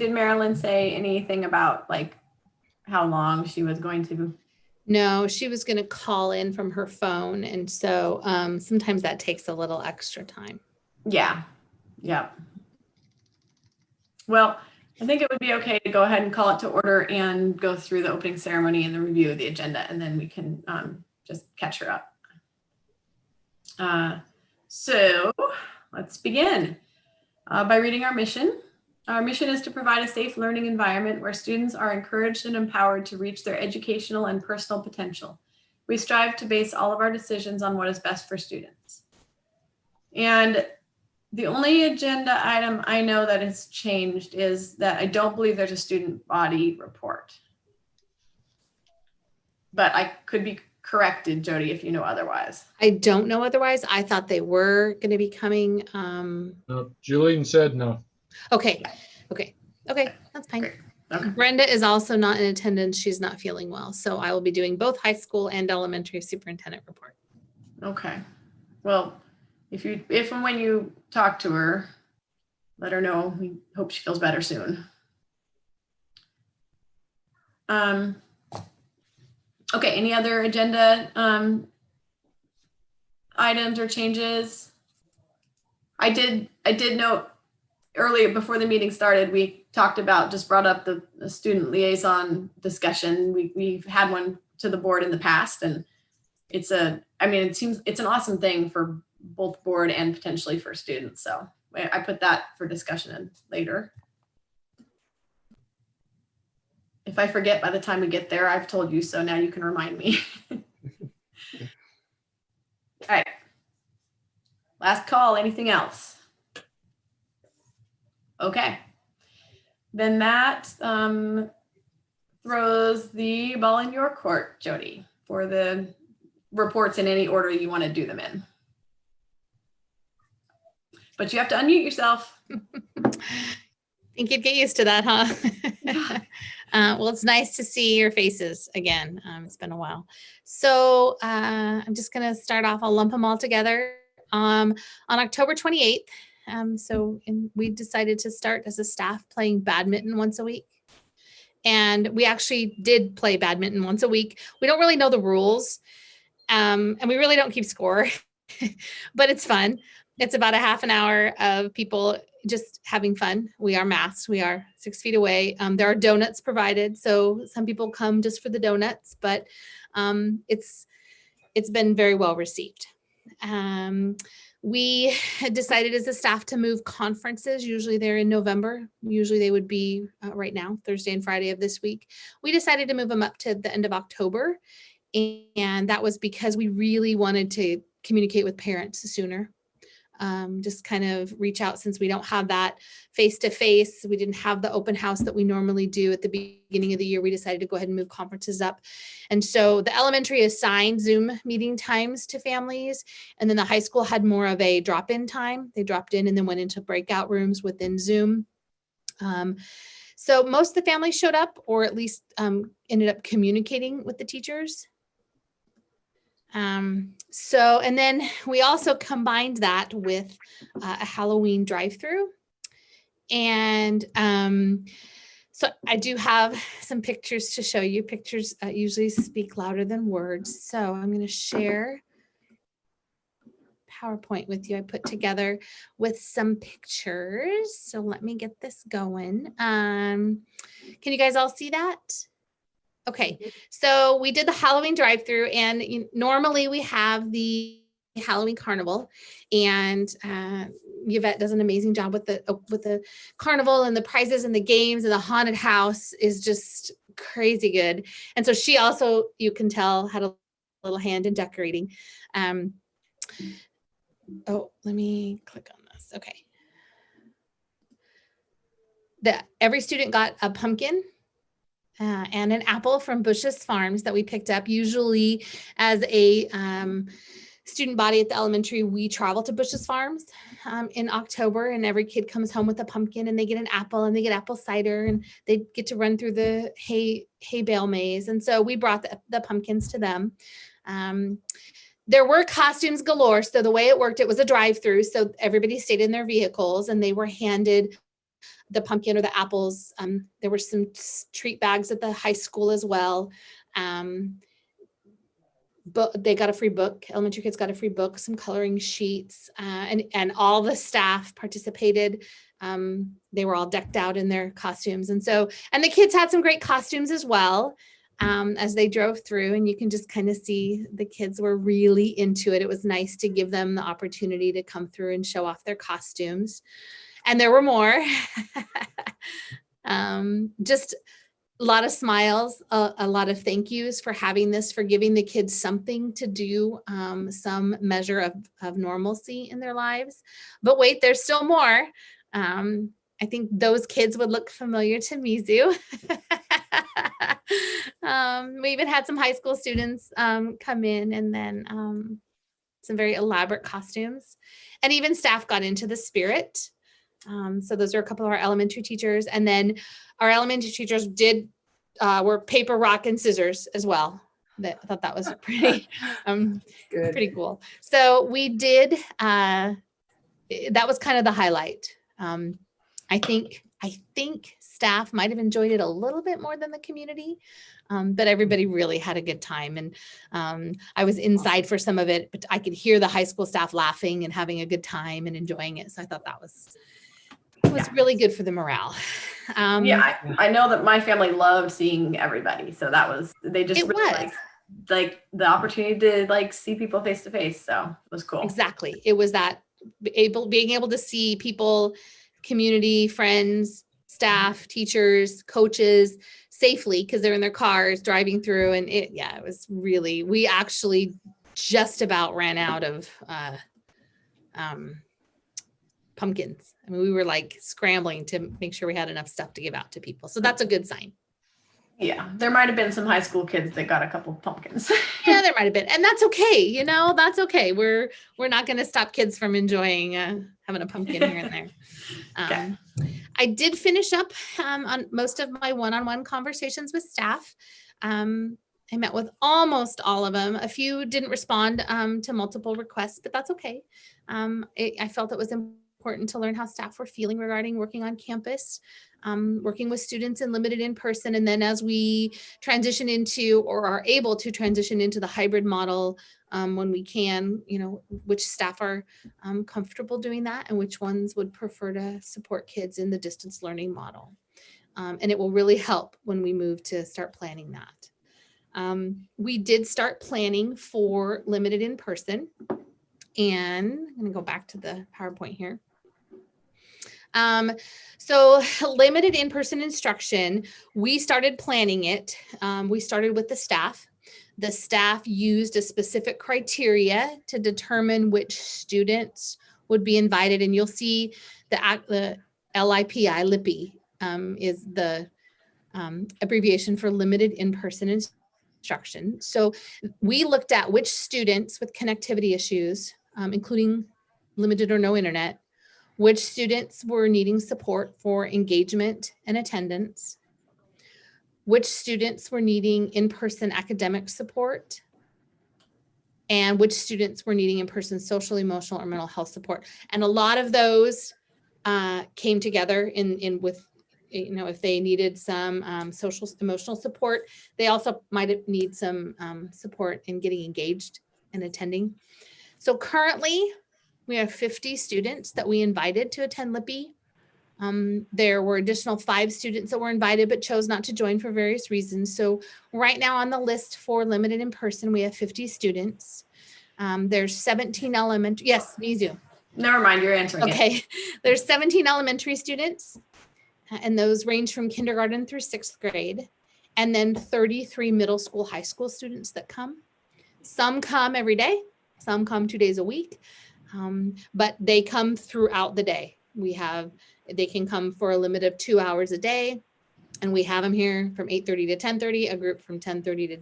did Marilyn say anything about like how long she was going to? No, she was going to call in from her phone. And so sometimes that takes a little extra time. Yeah. Yep. Well, I think it would be okay to go ahead and call it to order and go through the opening ceremony and the review of the agenda, and then we can just catch her up. So let's begin by reading our mission. Our mission is to provide a safe learning environment where students are encouraged and empowered to reach their educational and personal potential. We strive to base all of our decisions on what is best for students. And the only agenda item I know that has changed is that I don't believe there's a student body report. But I could be corrected, Jody, if you know otherwise. I don't know otherwise. I thought they were going to be coming. No, Julian said no. Okay. That's fine. Great. Okay. Brenda is also not in attendance. She's not feeling well. So I will be doing both high school and elementary superintendent report. Okay. Well, if and when you talk to her, let her know. We hope she feels better soon. Okay, any other agenda items or changes? I did note earlier before the meeting started, we brought up the student liaison discussion. We've had one to the board in the past, and it seems it's an awesome thing for both board and potentially for students. So I put that for discussion in later. If I forget by the time we get there, I've told you so. Now you can remind me. All right. Last call. Anything else? Okay. Then that throws the ball in your court, Jody, for the reports in any order you want to do them in. But you have to unmute yourself. Think you'd get used to that, huh? Well, it's nice to see your faces again. It's been a while. So I'm just going to start off. I'll lump them all together. On October 28th, we decided to start as a staff playing badminton once a week. And we actually did play badminton once a week. We don't really know the rules, and we really don't keep score, but it's fun. It's about a half an hour of people just having fun. We are masked. We are 6 feet away. There are donuts provided. So some people come just for the donuts, but it's been very well received. We had decided as a staff to move conferences. Usually they're in November. Usually they would be right now, Thursday and Friday of this week. We decided to move them up to the end of October. And that was because we really wanted to communicate with parents sooner. Just kind of reach out, since we don't have that face-to-face. We didn't have the open house that we normally do at the beginning of the year. We decided to go ahead and move conferences up. And so the elementary assigned Zoom meeting times to families. And then the high school had more of a drop-in time. They dropped in and then went into breakout rooms within Zoom. So most of the families showed up, or at least ended up communicating with the teachers. And then we also combined that with a Halloween drive-through. And so I do have some pictures to show you. Pictures usually speak louder than words. So I'm going to share PowerPoint with you. I put together with some pictures. So let me get this going. Can you guys all see that? Okay, so we did the Halloween drive-through, and normally we have the Halloween carnival, and Yvette does an amazing job with the carnival and the prizes and the games, and the haunted house is just crazy good. And so she also, you can tell, had a little hand in decorating. Oh, let me click on this. Okay. Every student got a pumpkin and an apple from Bush's Farms that we picked up. Usually as a student body at the elementary, we travel to Bush's Farms in October, and every kid comes home with a pumpkin, and they get an apple, and they get apple cider, and they get to run through the hay bale maze. And so we brought the pumpkins to them. There were costumes galore. So the way it worked, it was a drive-through. So everybody stayed in their vehicles, and they were handed the pumpkin or the apples. There were some treat bags at the high school as well. But they got a free book. Elementary kids got a free book, some coloring sheets, and all the staff participated. They were all decked out in their costumes. And the kids had some great costumes as well as they drove through, and you can just kind of see the kids were really into it. It was nice to give them the opportunity to come through and show off their costumes. And there were more. Just a lot of smiles, a lot of thank yous for having this, for giving the kids something to do, some measure of normalcy in their lives. But wait, there's still more. I think those kids would look familiar to Mizu. We even had some high school students come in, and then some very elaborate costumes. And even staff got into the spirit. So those are a couple of our elementary teachers. And then our elementary teachers were paper, rock, and scissors as well. I thought that was pretty, pretty cool. So we did, that was kind of the highlight. I think staff might have enjoyed it a little bit more than the community, but everybody really had a good time. And I was inside for some of it, but I could hear the high school staff laughing and having a good time and enjoying it. So I thought that was really good for the morale. I know that my family loved seeing everybody. So they just really like the opportunity to like see people face to face. So it was cool. Exactly. It was that being able to see people, community, friends, staff, teachers, coaches safely because they're in their cars driving through. And it was really, we actually just about ran out of pumpkins. I mean, we were like scrambling to make sure we had enough stuff to give out to people. So that's a good sign. Yeah, there might have been some high school kids that got a couple of pumpkins. Yeah, there might have been. And that's okay. That's okay. We're not going to stop kids from enjoying having a pumpkin here and there. Okay. I did finish up on most of my one-on-one conversations with staff. I met with almost all of them. A few didn't respond to multiple requests, but that's okay. I felt it was important to learn how staff were feeling regarding working on campus, working with students in limited in person. And then as we transition into or are able to transition into the hybrid model when we can, which staff are comfortable doing that and which ones would prefer to support kids in the distance learning model. And it will really help when we move to start planning that. We did start planning for limited in person. And I'm going to go back to the PowerPoint here. So limited in-person instruction, we started planning it. We started with the staff. The staff used a specific criteria to determine which students would be invited. And you'll see the LIPI, LIPI, is the abbreviation for limited in-person instruction. So we looked at which students with connectivity issues, including limited or no internet, which students were needing support for engagement and attendance, which students were needing in-person academic support, and which students were needing in-person social, emotional, or mental health support. And a lot of those came together with, if they needed some social, emotional support, they also might need some support in getting engaged and attending. So currently, we have 50 students that we invited to attend LIPI. There were additional 5 students that were invited but chose not to join for various reasons. So right now on the list for limited in person, we have 50 students. There's 17 elementary, yes, Mizu. Never mind, you're answering it. Okay, there's 17 elementary students, and those range from kindergarten through 6th grade, and then 33 middle school, high school students that come. Some come every day, some come 2 days a week. But they come throughout the day. They can come for a limit of 2 hours a day. And we have them here from 8:30 to 10:30, a group from 10:30 to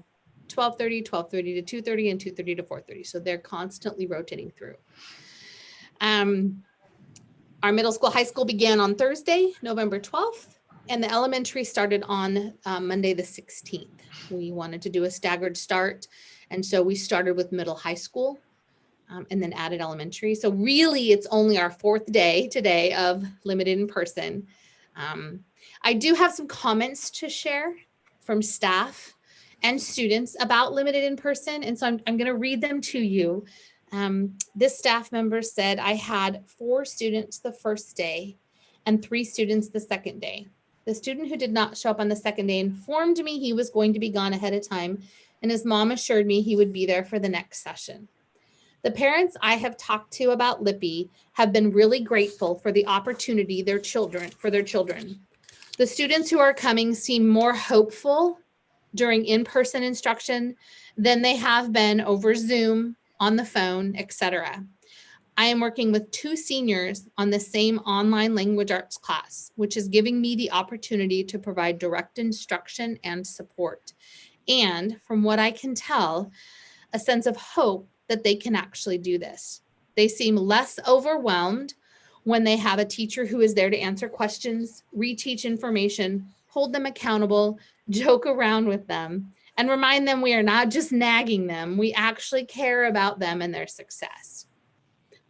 12:30, 12:30 to 2:30, and 2:30 to 4:30. So they're constantly rotating through. Our middle school, high school began on Thursday, November 12th, and the elementary started on Monday the 16th. We wanted to do a staggered start. And so we started with middle high school. And then added elementary. So really, it's only our 4th day today of limited in person. I do have some comments to share from staff and students about limited in person. And so I'm going to read them to you. This staff member said, I had 4 students the first day and 3 students the second day. The student who did not show up on the second day informed me he was going to be gone ahead of time, and his mom assured me he would be there for the next session. The parents I have talked to about Lippy have been really grateful for the opportunity for their children. The students who are coming seem more hopeful during in-person instruction than they have been over Zoom, on the phone, etc. I am working with 2 seniors on the same online language arts class, which is giving me the opportunity to provide direct instruction and support. And from what I can tell, a sense of hope that they can actually do this. They seem less overwhelmed when they have a teacher who is there to answer questions, reteach information, hold them accountable, joke around with them, and remind them we are not just nagging them, we actually care about them and their success.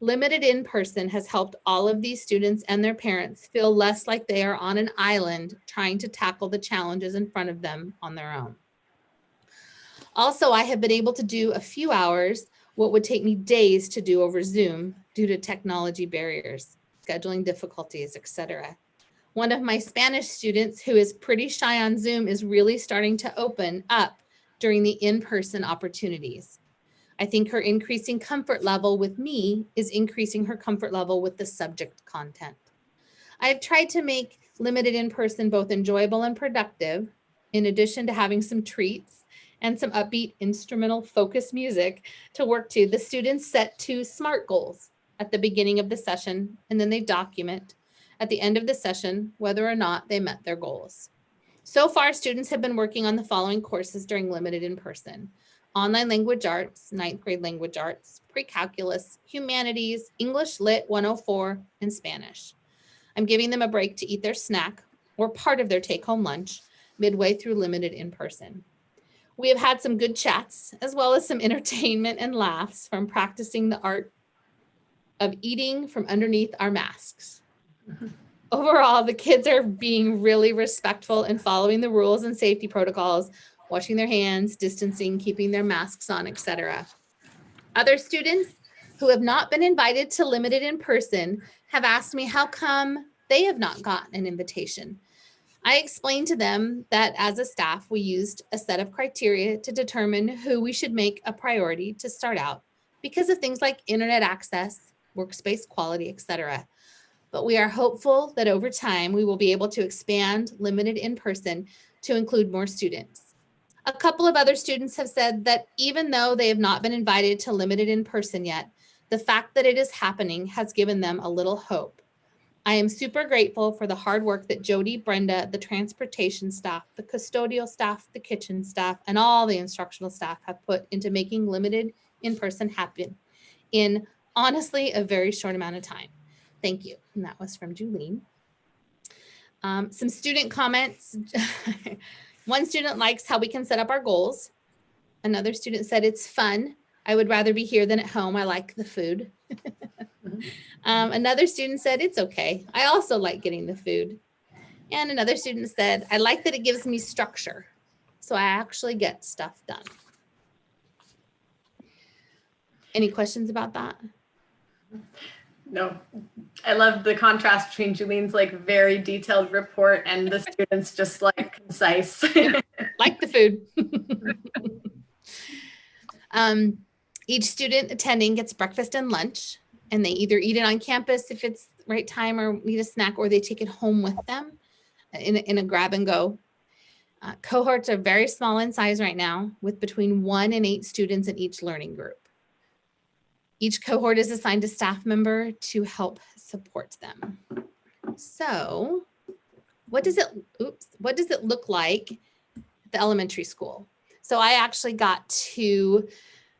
Limited in person has helped all of these students and their parents feel less like they are on an island trying to tackle the challenges in front of them on their own. Also, I have been able to do a few hours what would take me days to do over Zoom due to technology barriers, scheduling difficulties, etc. One of my Spanish students who is pretty shy on Zoom is really starting to open up during the in-person opportunities. I think her increasing comfort level with me is increasing her comfort level with the subject content. I have tried to make limited in person both enjoyable and productive, in addition to having some treats and some upbeat instrumental focused music to work to. The students set 2 SMART goals at the beginning of the session, and then they document at the end of the session whether or not they met their goals. So far, students have been working on the following courses during limited in person: online language arts, 9th grade language arts, pre-calculus, humanities, English Lit 104, and Spanish. I'm giving them a break to eat their snack or part of their take-home lunch midway through limited in person. We have had some good chats, as well as some entertainment and laughs from practicing the art of eating from underneath our masks. Overall, the kids are being really respectful and following the rules and safety protocols, washing their hands, distancing, keeping their masks on, etc. Other students who have not been invited to limited in person have asked me how come they have not gotten an invitation. I explained to them that as a staff, we used a set of criteria to determine who we should make a priority to start out because of things like internet access, workspace quality, etc. But we are hopeful that over time, we will be able to expand limited in person to include more students. A couple of other students have said that even though they have not been invited to limited in person yet, the fact that it is happening has given them a little hope. I am super grateful for the hard work that Jody, Brenda, the transportation staff, the custodial staff, the kitchen staff, and all the instructional staff have put into making limited in person happen in honestly a very short amount of time. Thank you. And that was from Julene. Some student comments. One student likes how we can set up our goals. Another student said it's fun. I would rather be here than at home. I like the food. Another student said it's okay. I also like getting the food. And another student said, I like that it gives me structure, so I actually get stuff done. Any questions about that? No, I love the contrast between Julene's like very detailed report and the students just like concise. Like the food. Each student attending gets breakfast and lunch, and they either eat it on campus if it's the right time or need a snack, or they take it home with them in a grab and go. Cohorts are very small in size right now, with between 1 and 8 students in each learning group. Each cohort is assigned a staff member to help support them. So what does it look like at the elementary school? So I actually got to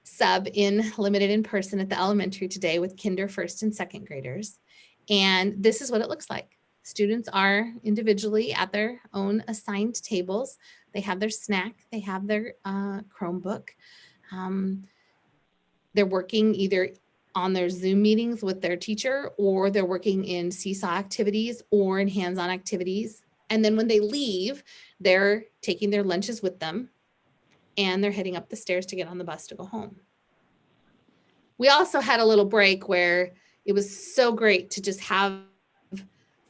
sub in limited in person at the elementary today with kinder, first, and second graders. And this is what it looks like. Students are individually at their own assigned tables. They have their snack, they have their Chromebook. They're working either on their Zoom meetings with their teacher, or they're working in seesaw activities or in hands-on activities. And then when they leave, they're taking their lunches with them and they're heading up the stairs to get on the bus to go home. We also had a little break where it was so great to just have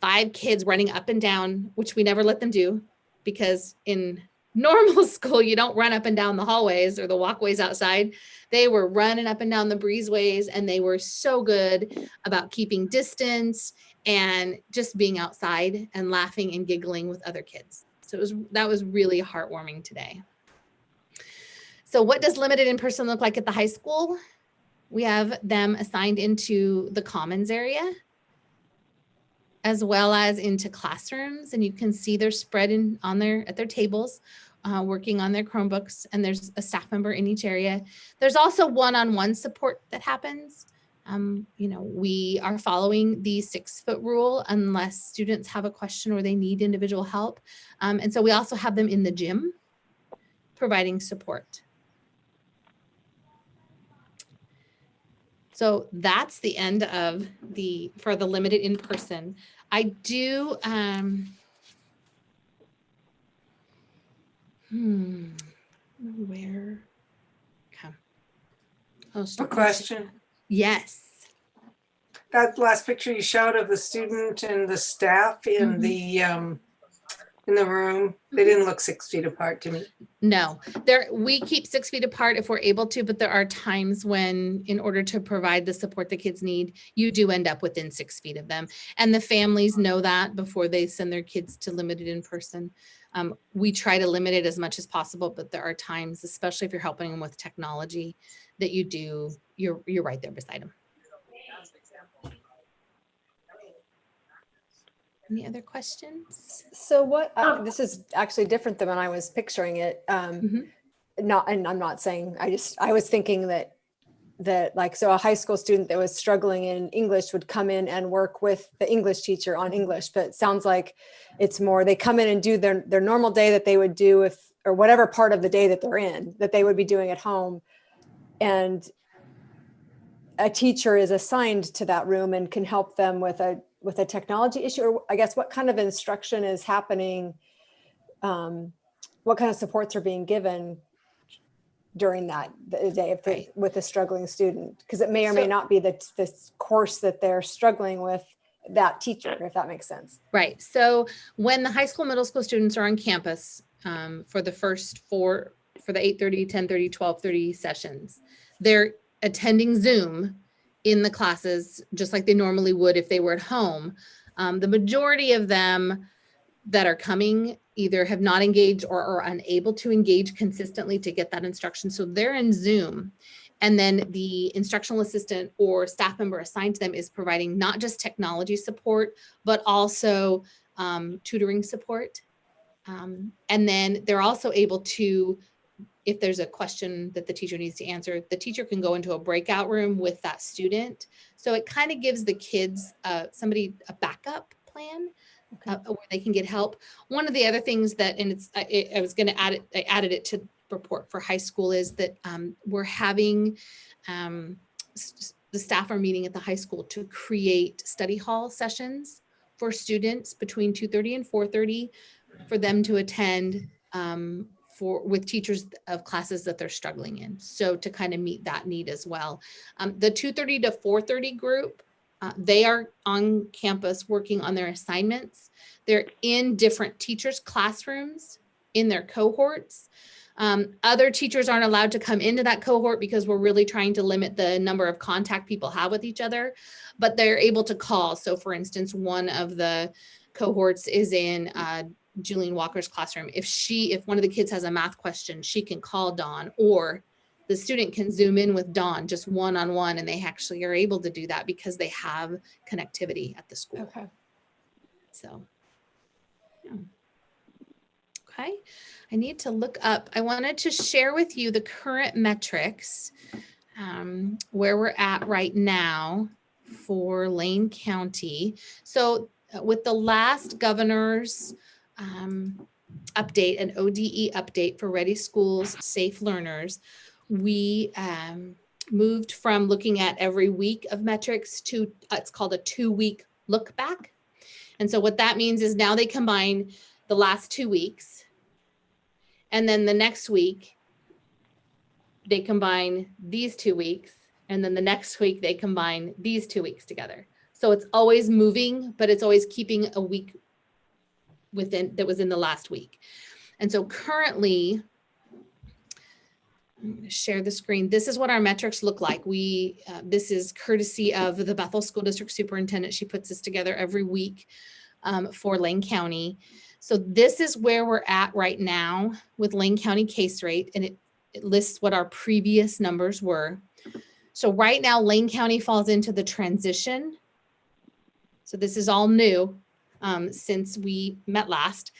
5 kids running up and down, which we never let them do, because in normal school, you don't run up and down the hallways or the walkways outside. They were running up and down the breezeways, and they were so good about keeping distance and just being outside and laughing and giggling with other kids. So that was really heartwarming today. So what does limited in-person look like at the high school? We have them assigned into the commons area, as well as into classrooms, and you can see they're spread at their tables, working on their Chromebooks, and there's a staff member in each area. There's also one-on-one support that happens. We are following the 6-foot rule unless students have a question or they need individual help. And so we also have them in the gym providing support. So that's the end of for the limited in-person. I do, where? Okay. A question. Yes. That last picture you showed of the student and the staff in the room, they didn't look 6 feet apart to me. No, we keep 6 feet apart if we're able to, but there are times when, in order to provide the support the kids need, you do end up within 6 feet of them. And the families know that before they send their kids to limited in person. We try to limit it as much as possible, but there are times, especially if you're helping them with technology, that you're right there beside them. Any other questions? So what, this is actually different than when I was picturing it. And I'm not saying, I was thinking that like, so a high school student that was struggling in English would come in and work with the English teacher on English, but it sounds like it's more, they come in and do their normal day that they would do or whatever part of the day that they're in, that they would be doing at home. And a teacher is assigned to that room and can help them with a technology issue, or I guess what kind of instruction is happening, what kind of supports are being given during the day with a struggling student, because it may or may not be the course that they're struggling with that teacher, if that makes sense. Right. So when the high school, middle school students are on campus for the first for the 8:30, 10:30, 12:30 sessions, they're attending Zoom in the classes just like they normally would if they were at home. The majority of them that are coming either have not engaged or are unable to engage consistently to get that instruction. So they're in Zoom. And then the instructional assistant or staff member assigned to them is providing not just technology support, but also tutoring support. And then they're also able to, if there's a question that the teacher needs to answer, the teacher can go into a breakout room with that student. So it kind of gives the kids a backup plan. Where they can get help. One of the other things that, and I was going to add it, I added it to report for high school, is that we're having, the staff are meeting at the high school to create study hall sessions for students between 2:30 and 4:30 for them to attend with teachers of classes that they're struggling in. So to kind of meet that need as well. The 2:30 to 4:30 group, they are on campus working on their assignments. They're in different teachers' classrooms in their cohorts. Other teachers aren't allowed to come into that cohort because we're really trying to limit the number of contact people have with each other, but they're able to call. So for instance, one of the cohorts is in Julian Walker's classroom. If one of the kids has a math question, she can call Dawn, or the student can Zoom in with Dawn just one-on-one, and they actually are able to do that because they have connectivity at the school. Okay. So, yeah. Okay. I need to look up. I wanted to share with you the current metrics, where we're at right now for Lane County. So with the last governor's update, an ODE update for Ready Schools, Safe Learners, we moved from looking at every week of metrics to it's called a 2-week look back. And so what that means is now they combine the last 2 weeks, and then the next week they combine these 2 weeks, and then the next week they combine these 2 weeks together. So it's always moving, but it's always keeping a week within that was in the last week. And so currently, I'm going to share the screen. This is what our metrics look like. This is courtesy of the Bethel School District Superintendent. She puts this together every week for Lane County. So this is where we're at right now with Lane County case rate, and it lists what our previous numbers were. So right now, Lane County falls into the transition. So this is all new since we met last.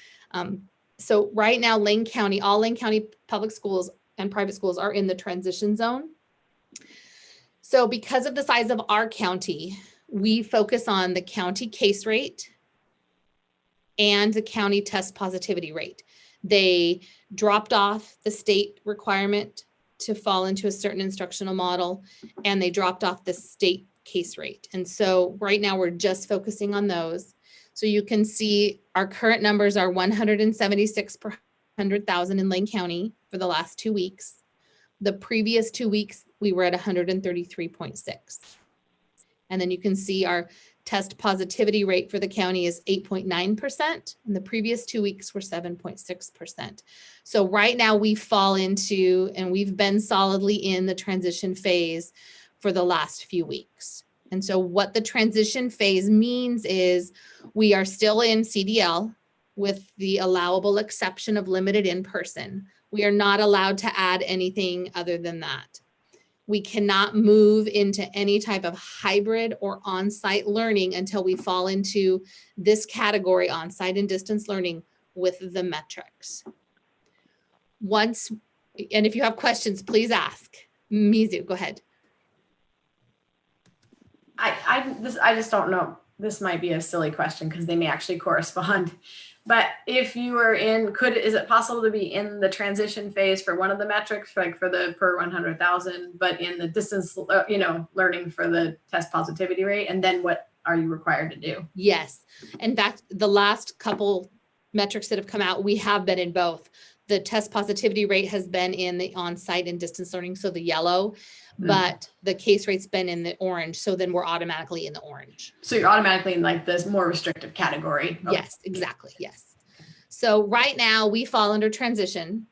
So right now, Lane County, all Lane County public schools and private schools are in the transition zone. So because of the size of our county, we focus on the county case rate and the county test positivity rate. They dropped off the state requirement to fall into a certain instructional model, and they dropped off the state case rate. And so right now we're just focusing on those. So you can see our current numbers are 176 per 100,000 in Lane County for the last 2 weeks. The previous 2 weeks, we were at 133.6. And then you can see our test positivity rate for the county is 8.9%. And the previous 2 weeks were 7.6%. So right now we fall into, and we've been solidly in the transition phase for the last few weeks. And so what the transition phase means is we are still in CDL with the allowable exception of limited in-person. We are not allowed to add anything other than that. We cannot move into any type of hybrid or on-site learning until we fall into this category, on-site and distance learning, with the metrics. Once, and if you have questions, please ask. Mizu, go ahead. I just don't know. This might be a silly question because they may actually correspond. But if you were in, is it possible to be in the transition phase for one of the metrics, like for the per 100,000, but in the distance, learning for the test positivity rate? And then what are you required to do? Yes. In fact, the last couple metrics that have come out, we have been in both. The test positivity rate has been in the on-site and distance learning, so the yellow, but the case rate's been in the orange. So then we're automatically in the orange. So you're automatically in like this more restrictive category. Yes, exactly. Yes. So right now we fall under transition,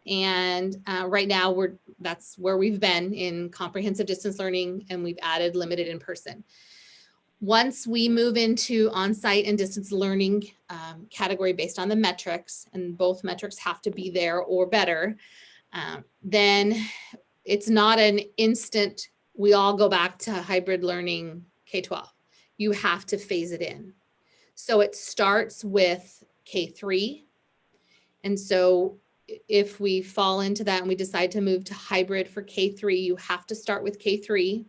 and right now that's where we've been in comprehensive distance learning, and we've added limited in person. Once we move into on-site and distance learning category based on the metrics, and both metrics have to be there or better, then it's not an instant, we all go back to hybrid learning K-12. You have to phase it in. So it starts with K-3. And so if we fall into that and we decide to move to hybrid for K-3, you have to start with K-3.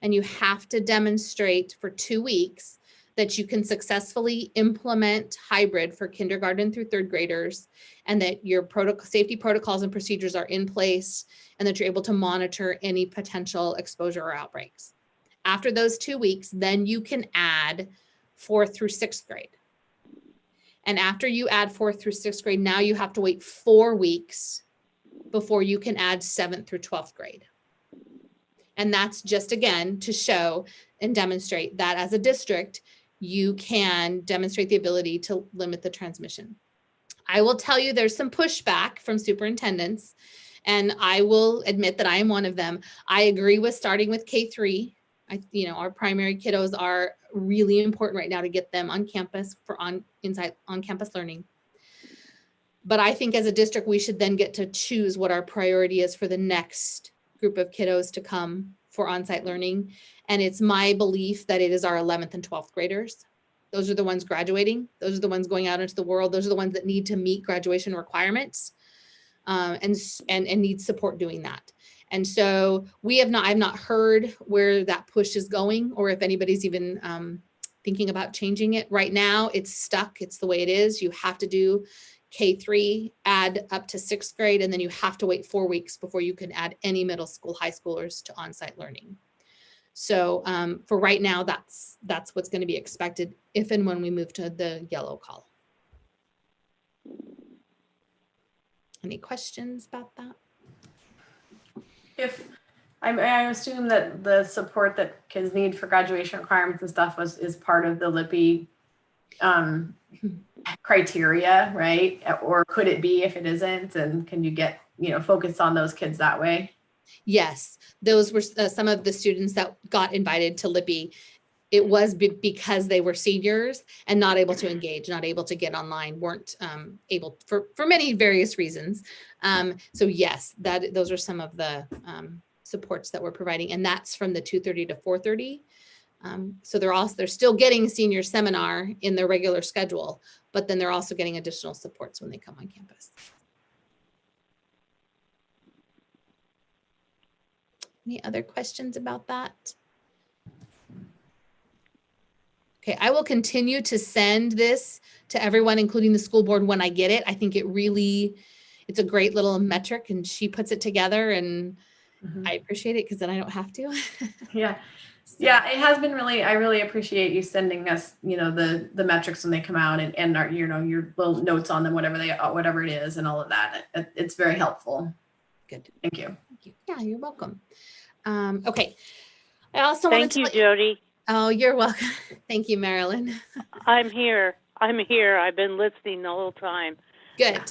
And you have to demonstrate for 2 weeks that you can successfully implement hybrid for kindergarten through third graders, and that your safety protocols and procedures are in place, and that you're able to monitor any potential exposure or outbreaks. After those 2 weeks, then you can add 4th through 6th grade. And after you add 4th through 6th grade, now you have to wait 4 weeks before you can add 7th through 12th grade. And that's just, again, to show and demonstrate that as a district, you can demonstrate the ability to limit the transmission. I will tell you there's some pushback from superintendents, and I will admit that I am one of them. I agree with starting with K-3. Our primary kiddos are really important right now to get them on campus for on-campus learning. But I think as a district, we should then get to choose what our priority is for the next group of kiddos to come for on-site learning. And it's my belief that it is our 11th and 12th graders. Those are the ones graduating. Those are the ones going out into the world. Those are the ones that need to meet graduation requirements and need support doing that. And so I've not heard where that push is going, or if anybody's even thinking about changing it. Right now, it's stuck. It's the way it is. You have to do K-3, add up to 6th grade, and then you have to wait 4 weeks before you can add any middle school, high schoolers to on-site learning. So for right now, that's what's going to be expected if and when we move to the yellow column. Any questions about that? If I assume that the support that kids need for graduation requirements and stuff is part of the LIPI criteria, right? Or could it be if it isn't? And can you get, focused on those kids that way? Yes, those were some of the students that got invited to LIPI. It was because they were seniors and not able to engage, not able to get online, weren't able for many various reasons. So yes, those are some of the supports that we're providing, and that's from the 2:30 to 4:30. So they're still getting senior seminar in their regular schedule, but then they're also getting additional supports when they come on campus. Any other questions about that? Okay, I will continue to send this to everyone, including the school board, when I get it. I think it's a great little metric, and she puts it together, and I appreciate it because then I don't have to. Yeah. So. Yeah, it has been I really appreciate you sending us, the metrics when they come out and our, your little notes on them, whatever it is and all of that. It's very helpful. Good. Thank you. Thank you. Yeah, you're welcome. Okay. I also wanted Thank to you, Jody. Oh, you're welcome. Thank you, Marilyn. I'm here. I've been listening the whole time. Good.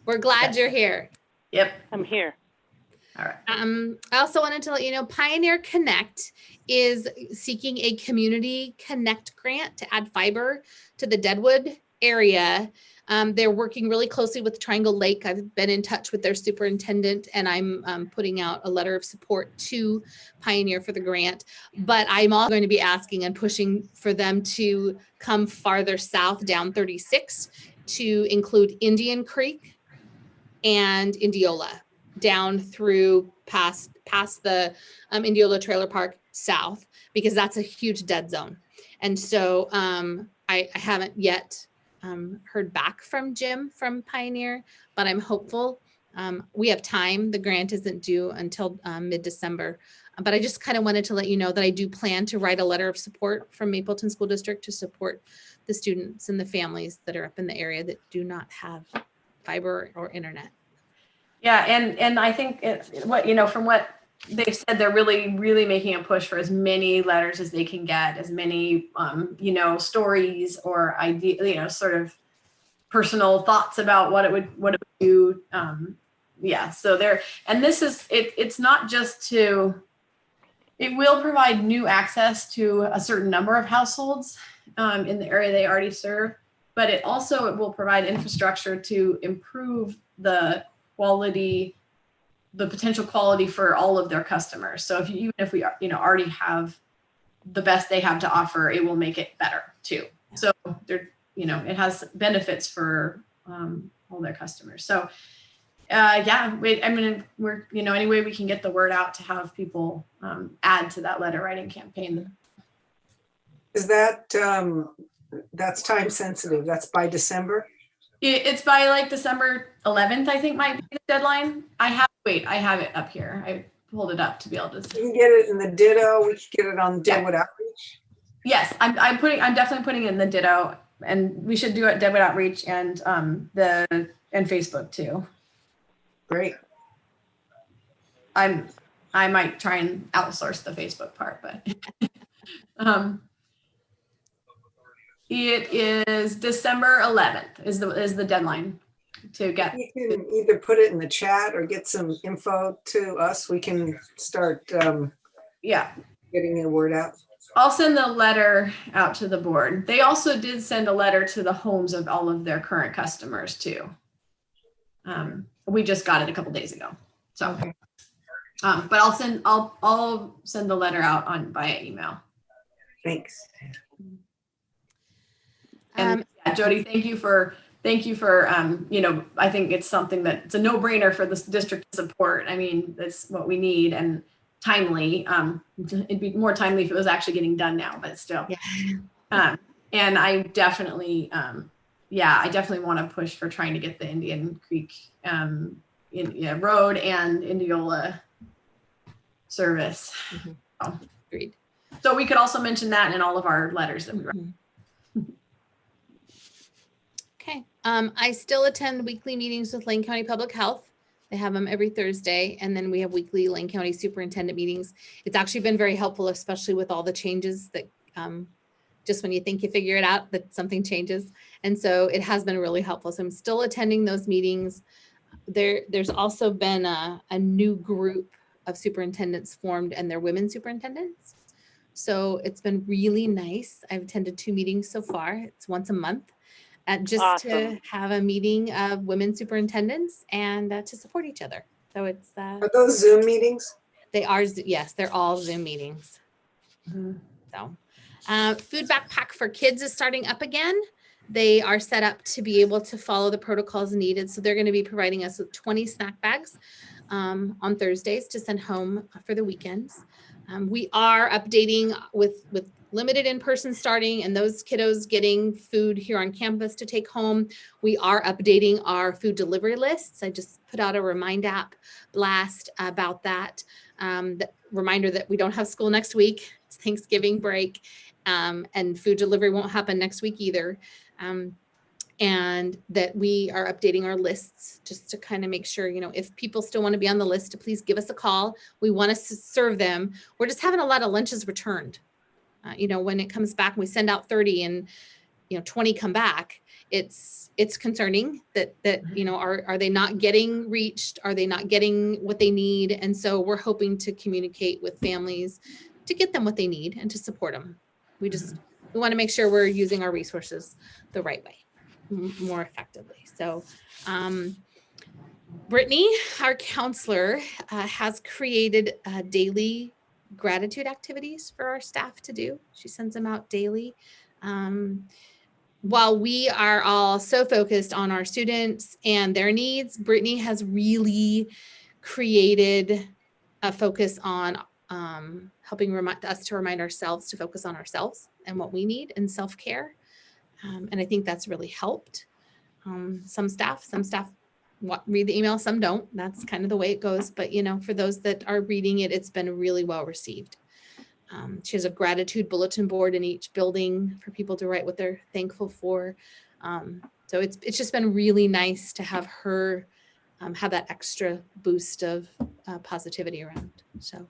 We're glad you're here. Yep. I'm here. All right. I also wanted to let you know Pioneer Connect is seeking a Community Connect grant to add fiber to the Deadwood area. They're working really closely with Triangle Lake. I've been in touch with their superintendent, and I'm putting out a letter of support to Pioneer for the grant. But I'm also going to be asking and pushing for them to come farther south down 36 to include Indian Creek and Indiola, down through past the Indiola Trailer Park south, because that's a huge dead zone. And so I haven't yet heard back from Jim from Pioneer, but I'm hopeful. We have time. The grant isn't due until mid-December. But I just kind of wanted to let you know that I do plan to write a letter of support from Mapleton School District to support the students and the families that are up in the area that do not have fiber or internet. Yeah, and I think from what they've said, they're really, really making a push for as many letters as they can get, as many stories or sort of personal thoughts about what it would do. So it's not just it will provide new access to a certain number of households in the area they already serve, but it will provide infrastructure to improve the potential quality for all of their customers. So even if we already have the best they have to offer, it will make it better too. So it has benefits for all their customers. So we're any way we can get the word out to have people add to that letter writing campaign. Is that that's time sensitive? That's by December? It's by December 11th, I think might be the deadline. I have it up here. I pulled it up to be able to see. You can get it in the Ditto. We can get it on Deadwood Outreach. Yes, I'm definitely putting it in the Ditto, and we should do it Deadwood Outreach and Facebook too. Great. I might try and outsource the Facebook part, but it is December 11th is the deadline to get. You can either put it in the chat or get some info to us. We can start getting the word out. I'll send the letter out to the board. They also did send a letter to the homes of all of their current customers too. We just got it a couple days ago. So, okay. But I'll send the letter out via email. Thanks. And Jody, thank you for I think it's something that it's a no-brainer for this district to support. I mean, that's what we need, and timely. It'd be more timely if it was actually getting done now, but still. Yeah. And I definitely yeah, I definitely want to push for trying to get the Indian Creek Road and Indianola service. Agreed. So we could also mention that in all of our letters that we write. Okay. I still attend weekly meetings with Lane County Public Health. They have them every Thursday. And then we have weekly Lane County Superintendent meetings. It's actually been very helpful, especially with all the changes that just when you think you figure it out, that something changes. And so it has been really helpful. So I'm still attending those meetings. There's also been a new group of superintendents formed, and they're women superintendents. So it's been really nice. I've attended 2 meetings so far. It's once a month. Just to Awesome. have a meeting of women superintendents and to support each other. So it's Are those Zoom meetings? they are, yes, they're all Zoom meetings. Mhm. So food backpack for kids is starting up again. They are set up to be able to follow the protocols needed. So they're going to be providing us with 20 snack bags on Thursdays to send home for the weekends. We are updating with limited in-person starting and those kiddos getting food here on campus to take home. We are updating our food delivery lists. I just put out a Remind app blast about that. The reminder that we don't have school next week. It's Thanksgiving break, and food delivery won't happen next week either. And that we are updating our lists just to kind of make sure, if people still want to be on the list, to please give us a call. We want to serve them. We're just having a lot of lunches returned. When it comes back, we send out 30 and 20 come back. It's concerning that are they not getting reached? Are they not getting what they need? And so we're hoping to communicate with families to get them what they need and to support them. We want to make sure we're using our resources the right way, more effectively. So Brittany, our counselor, has created daily gratitude activities for our staff to do. She sends them out daily. While we are all so focused on our students and their needs, Brittany has really created a focus on helping remind us to remind ourselves to focus on ourselves and what we need and self-care. And I think that's really helped. Some staff read the email, some don't. That's kind of the way it goes. But, for those that are reading it, it's been really well received. She has a gratitude bulletin board in each building for people to write what they're thankful for. So it's just been really nice to have her have that extra boost of positivity around. So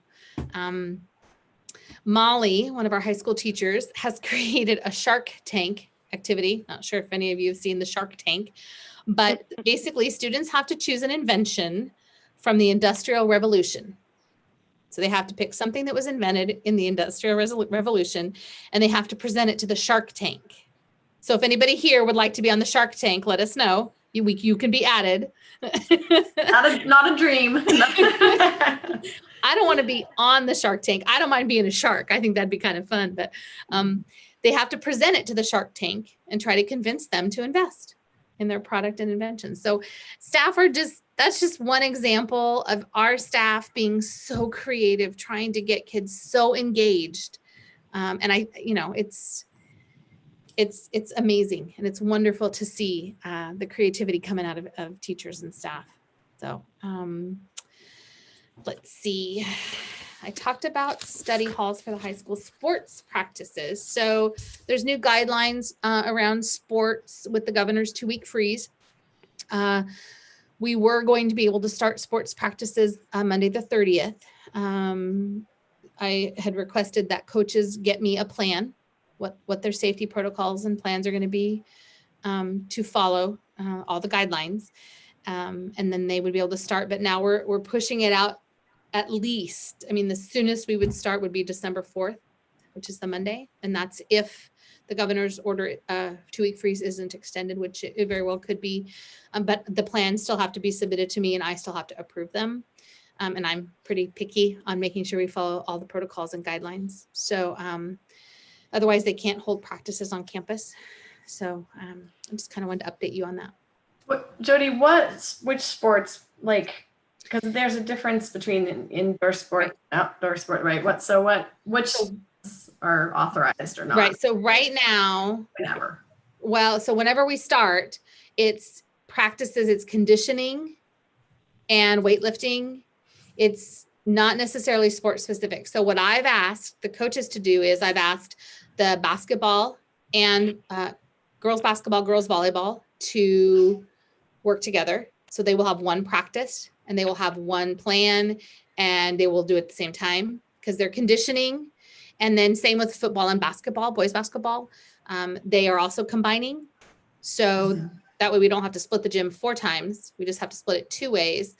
Molly, one of our high school teachers, has created a Shark Tank activity. Not sure if any of you have seen the Shark Tank, but basically students have to choose an invention from the Industrial Revolution. So they have to pick something that was invented in the Industrial Revolution, and they have to present it to the Shark Tank. So if anybody here would like to be on the Shark Tank, let us know. You can be added. Not a dream. I don't want to be on the Shark Tank. I don't mind being a shark. I think that'd be kind of fun, but they have to present it to the Shark Tank and try to convince them to invest in their product and invention. So staff that's just one example of our staff being so creative, trying to get kids so engaged. And it's amazing. And it's wonderful to see the creativity coming out of teachers and staff. So let's see. I talked about study halls for the high school sports practices. So there's new guidelines around sports with the governor's 2-week freeze. We were going to be able to start sports practices Monday the 30th. I had requested that coaches get me a plan, what their safety protocols and plans are going to be to follow all the guidelines. And then they would be able to start. But now we're pushing it out at least. The soonest we would start would be December 4th, which is the Monday. And that's if the governor's order 2-week freeze isn't extended, which it very well could be. But the plans still have to be submitted to me and I still have to approve them. And I'm pretty picky on making sure we follow all the protocols and guidelines. So otherwise they can't hold practices on campus. So I just kind of wanted to update you on that. Jody, which sports, because there's a difference between indoor sport and outdoor sport, right? Which are authorized or not? Right. So right now, Never. Well, so whenever we start, it's practices, it's conditioning and weightlifting. It's not necessarily sport specific. So what I've asked the coaches to do is I've asked the basketball and girls basketball, girls volleyball to work together. So they will have one practice and they will have one plan and they will do it at the same time because they're conditioning. And then same with football and basketball, boys basketball. They are also combining. So that way we don't have to split the gym 4 times. We just have to split it 2 ways.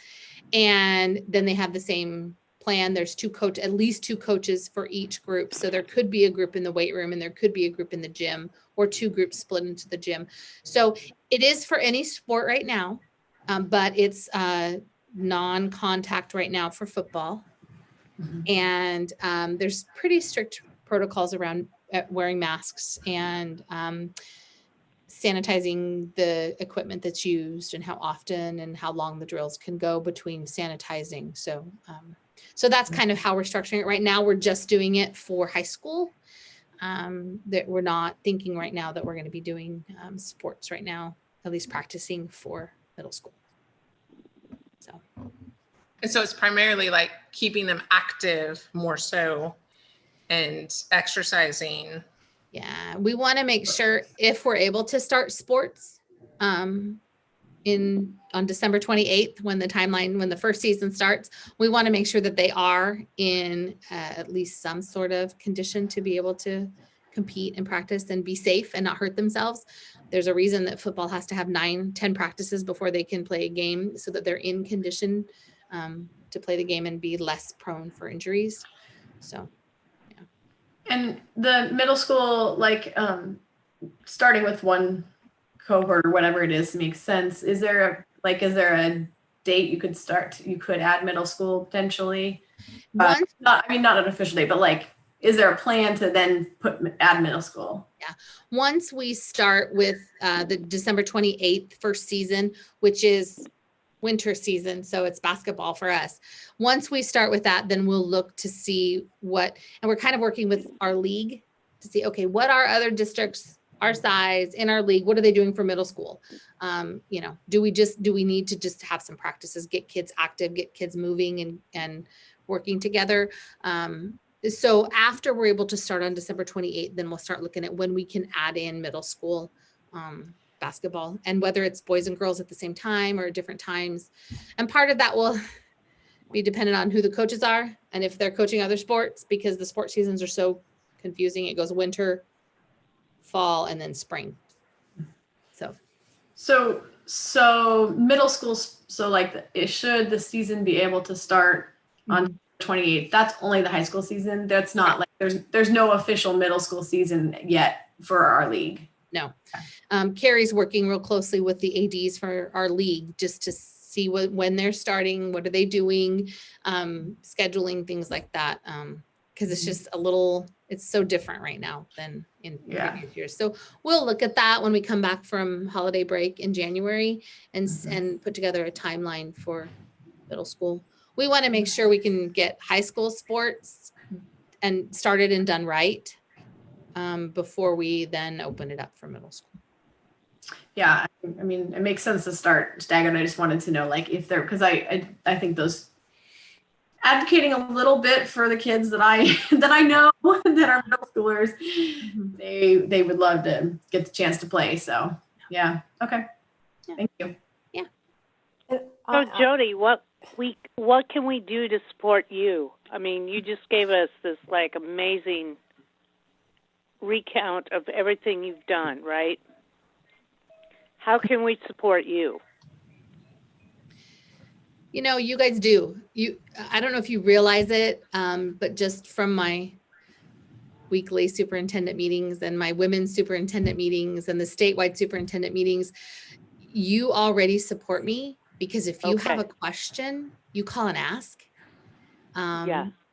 And then they have the same plan. There's at least 2 coaches for each group. So there could be a group in the weight room and there could be a group in the gym or 2 groups split into the gym. So it is for any sport right now, but it's non-contact right now for football. And there's pretty strict protocols around wearing masks and sanitizing the equipment that's used and how often and how long the drills can go between sanitizing. So, so that's kind of how we're structuring it right now. We're just doing it for high school. That we're not thinking right now that we're going to be doing sports right now, at least practicing for middle school. So. And so it's primarily like keeping them active more so and exercising. Yeah, we want to make sure if we're able to start sports on December 28th, when the first season starts, we want to make sure that they are in at least some sort of condition to be able to compete and practice and be safe and not hurt themselves. There's a reason that football has to have 9-10 practices before they can play a game so that they're in condition to play the game and be less prone for injuries. So. And the middle school, like starting with one cohort or whatever it is makes sense. Is there a date you could add middle school potentially? Not an official date, but like, is there a plan to then add middle school? Yeah. Once we start with the December 28th first season, which is winter season, so it's basketball for us. Once we start with that, then we'll look to see and we're kind of working with our league to see, okay, what are other districts our size in our league? What are they doing for middle school? Do we need to just have some practices, get kids active, get kids moving and working together? So after we're able to start on December 28th, then we'll start looking at when we can add in middle school basketball and whether it's boys and girls at the same time or different times. And part of that will be dependent on who the coaches are and if they're coaching other sports, because the sport seasons are so confusing. It goes winter, fall, and then spring. So middle school. So like should the season be able to start on 28th? That's only the high school season. That's not like there's no official middle school season yet for our league. No. Carrie's working real closely with the ADs for our league just to see when they're starting, what are they doing, scheduling, things like that. Because it's just it's so different right now than in previous years. So we'll look at that when we come back from holiday break in January and put together a timeline for middle school. We want to make sure we can get high school sports and started and done right before we then open it up for middle school. Yeah, I mean, it makes sense to start staggered. I just wanted to know, like, if they're, because I think those advocating a little bit for the kids that I know that are middle schoolers, they would love to get the chance to play. So yeah, okay, thank you. Yeah. So Jody, what can we do to support you? I mean, you just gave us this like amazing recount of everything you've done, right? How can we support you? You know, you guys do. I don't know if you realize it, but just from my weekly superintendent meetings and my women's superintendent meetings and the statewide superintendent meetings, you already support me because if you have a question, you call and ask.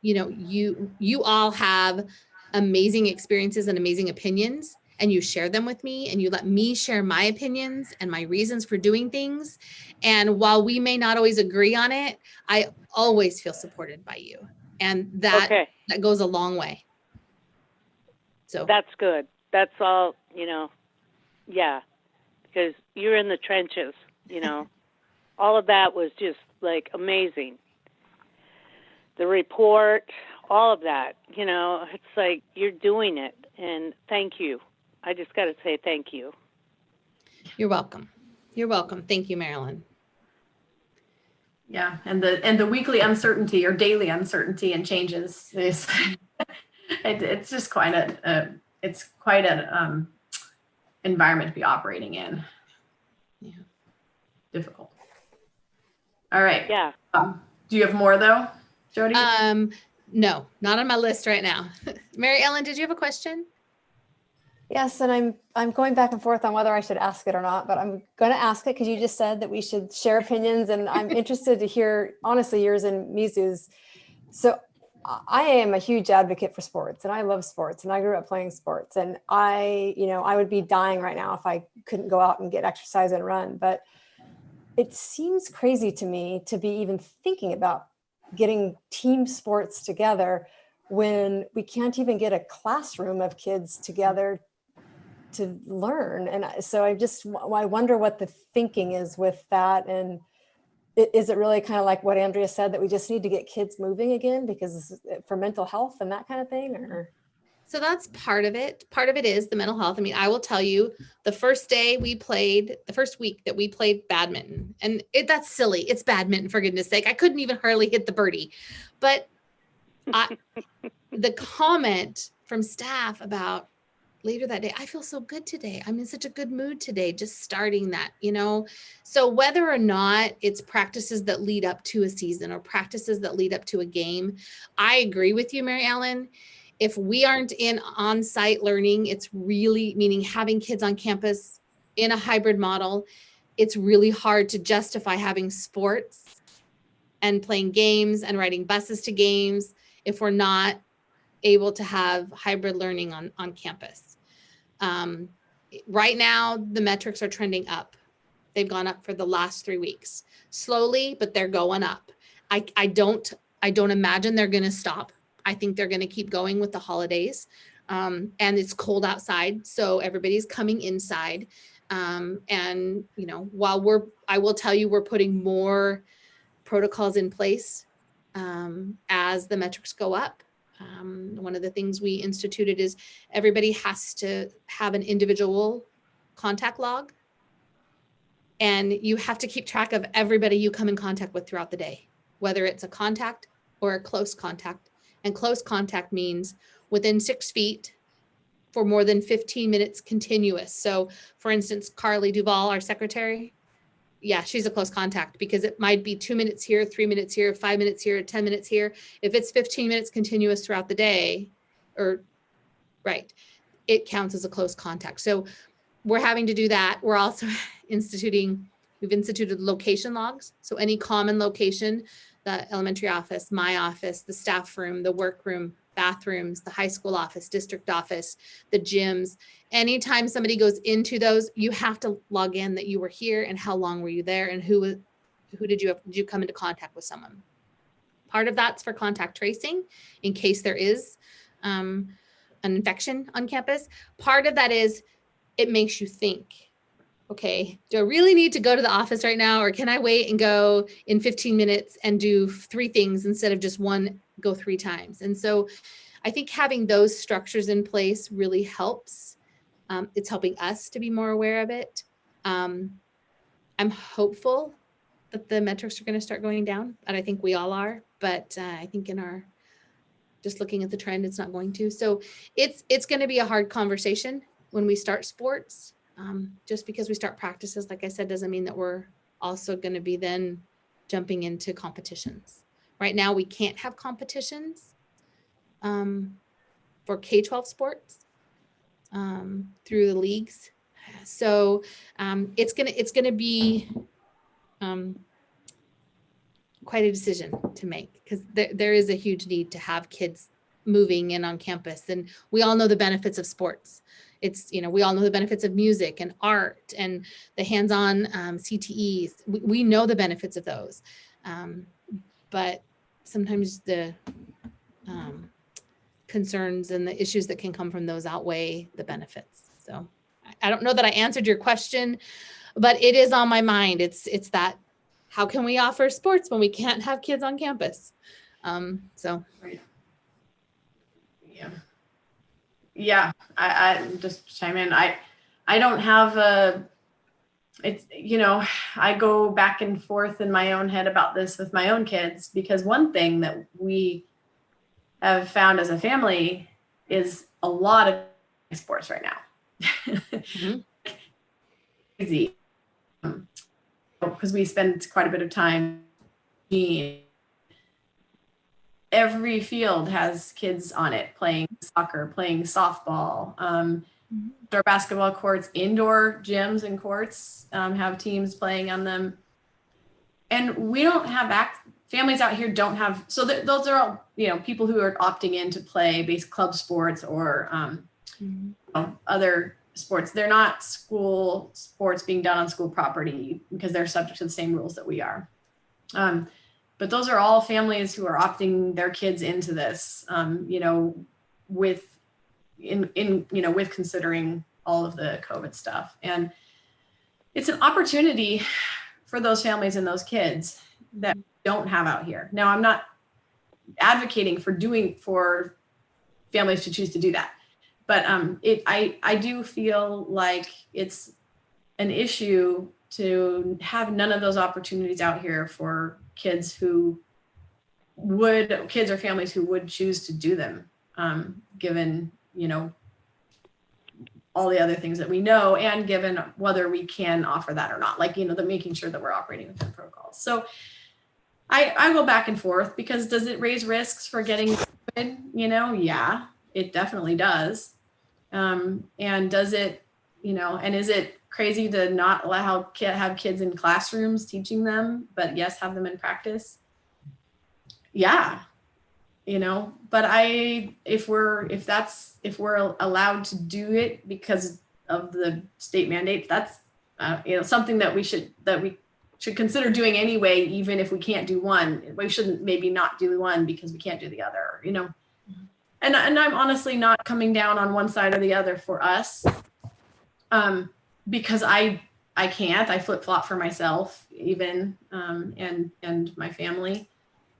You know, you all have amazing experiences and amazing opinions, and you share them with me and you let me share my opinions and my reasons for doing things. And while we may not always agree on it, I always feel supported by you. And that goes a long way. So that's good. That's all, you know, Yeah, because you're in the trenches, you know. All of that was just like amazing. The report, all of that, you know, it's like you're doing it. And thank you. I just got to say thank you. You're welcome. You're welcome. Thank you, Marilyn. Yeah, and the weekly uncertainty or daily uncertainty and changes is it's just quite an environment to be operating in. Yeah. Difficult. All right. Yeah. Do you have more though, Jody? No, not on my list right now. Mary Ellen, did you have a question? Yes, and I'm going back and forth on whether I should ask it or not, but I'm going to ask it because you just said that we should share opinions, and I'm interested to hear, honestly, yours and Mizu's. So I am a huge advocate for sports, and I love sports, and I grew up playing sports, and I would be dying right now if I couldn't go out and get exercise and run. But it seems crazy to me to be even thinking about getting team sports together when we can't even get a classroom of kids together to learn. And so I wonder what the thinking is with that. And is it really kind of like what Andrea said, that we just need to get kids moving again because for mental health and that kind of thing? Or So that's part of it. Part of it is the mental health. I mean, I will tell you, the first week that we played badminton, and that's silly. It's badminton, for goodness sake. I couldn't even hardly hit the birdie. But the comment from staff about later that day, I feel so good today. I'm in such a good mood today, just starting that, you know? So whether or not it's practices that lead up to a season or practices that lead up to a game, I agree with you, Mary Ellen. If we aren't in on-site learning, it's really, meaning having kids on campus in a hybrid model, it's really hard to justify having sports and playing games and riding buses to games if we're not able to have hybrid learning on campus. Right now, the metrics are trending up. They've gone up for the last 3 weeks, slowly, but they're going up. I don't imagine they're going to stop. I think they're going to keep going with the holidays. And it's cold outside, so everybody's coming inside. And you know, I will tell you, we're putting more protocols in place as the metrics go up. One of the things we instituted is everybody has to have an individual contact log, and you have to keep track of everybody you come in contact with throughout the day, whether it's a contact or a close contact. And close contact means within 6 feet for more than 15 minutes continuous. So for instance, Carly Duvall, our secretary, yeah, she's a close contact because it might be 2 minutes here, 3 minutes here, 5 minutes here, 10 minutes here. If it's 15 minutes continuous throughout the day, it counts as a close contact. So we're having to do that. We're also we've instituted location logs. So any common location, the elementary office, my office, the staff room, the workroom, bathrooms, the high school office, district office, the gyms. Anytime somebody goes into those, you have to log in that you were here and how long were you there and who did you come into contact with someone. Part of that's for contact tracing in case there is an infection on campus. Part of that is it makes you think, okay, do I really need to go to the office right now, or can I wait and go in 15 minutes and do 3 things instead of just one, go 3 times? And so I think having those structures in place really helps. It's helping us to be more aware of it. I'm hopeful that the metrics are going to start going down, and I think we all are, but I think just looking at the trend, it's not going to. So it's going to be a hard conversation when we start sports. Just because we start practices, like I said, doesn't mean that we're also going to be then jumping into competitions. Right now, we can't have competitions for K-12 sports through the leagues. So it's gonna be quite a decision to make, because there is a huge need to have kids moving in on campus, and we all know the benefits of sports. It's, we all know the benefits of music and art and the hands-on CTEs. We know the benefits of those, but sometimes the concerns and the issues that can come from those outweigh the benefits. So I don't know that I answered your question, but it is on my mind. It's that, how can we offer sports when we can't have kids on campus? So. Right. Yeah. I just chime in. I don't have it's, I go back and forth in my own head about this with my own kids, because one thing that we have found as a family is a lot of sports right now. Mm-hmm. Easy. Because we spend quite a bit of time. Every field has kids on it playing soccer, playing softball. Our basketball courts, indoor gyms and courts have teams playing on them. And we don't have families out here don't have, so those are all, people who are opting in to play base club sports or other sports. They're not school sports being done on school property because they're subject to the same rules that we are. But those are all families who are opting their kids into this, with considering all of the COVID stuff. And it's an opportunity for those families and those kids that we don't have out here. Now, I'm not advocating for families to choose to do that, but I do feel like it's an issue to have none of those opportunities out here for kids or families who would choose to do them, given, all the other things that we know, and given whether we can offer that or not, like, the making sure that we're operating within protocols. So I go back and forth, because does it raise risks for getting COVID? Yeah, it definitely does. And does it, and is it crazy to not have kids in classrooms teaching them, but yes, have them in practice? Yeah. But if we're allowed to do it because of the state mandates, that's something that we should consider doing anyway. Even if we can't do one, we shouldn't maybe not do one because we can't do the other. And I'm honestly not coming down on one side or the other for us, because I can't. I flip flop for myself even, and my family.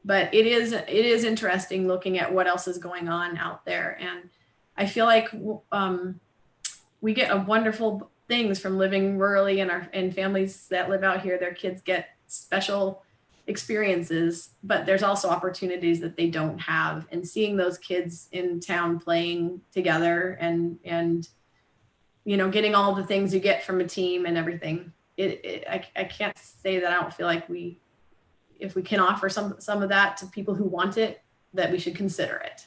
But it is interesting looking at what else is going on out there. And I feel like we get a wonderful things from living rurally, and families that live out here, their kids get special experiences, but there's also opportunities that they don't have. And seeing those kids in town playing together and getting all the things you get from a team and everything, I can't say that I don't feel like if we can offer some of that to people who want it, that we should consider it.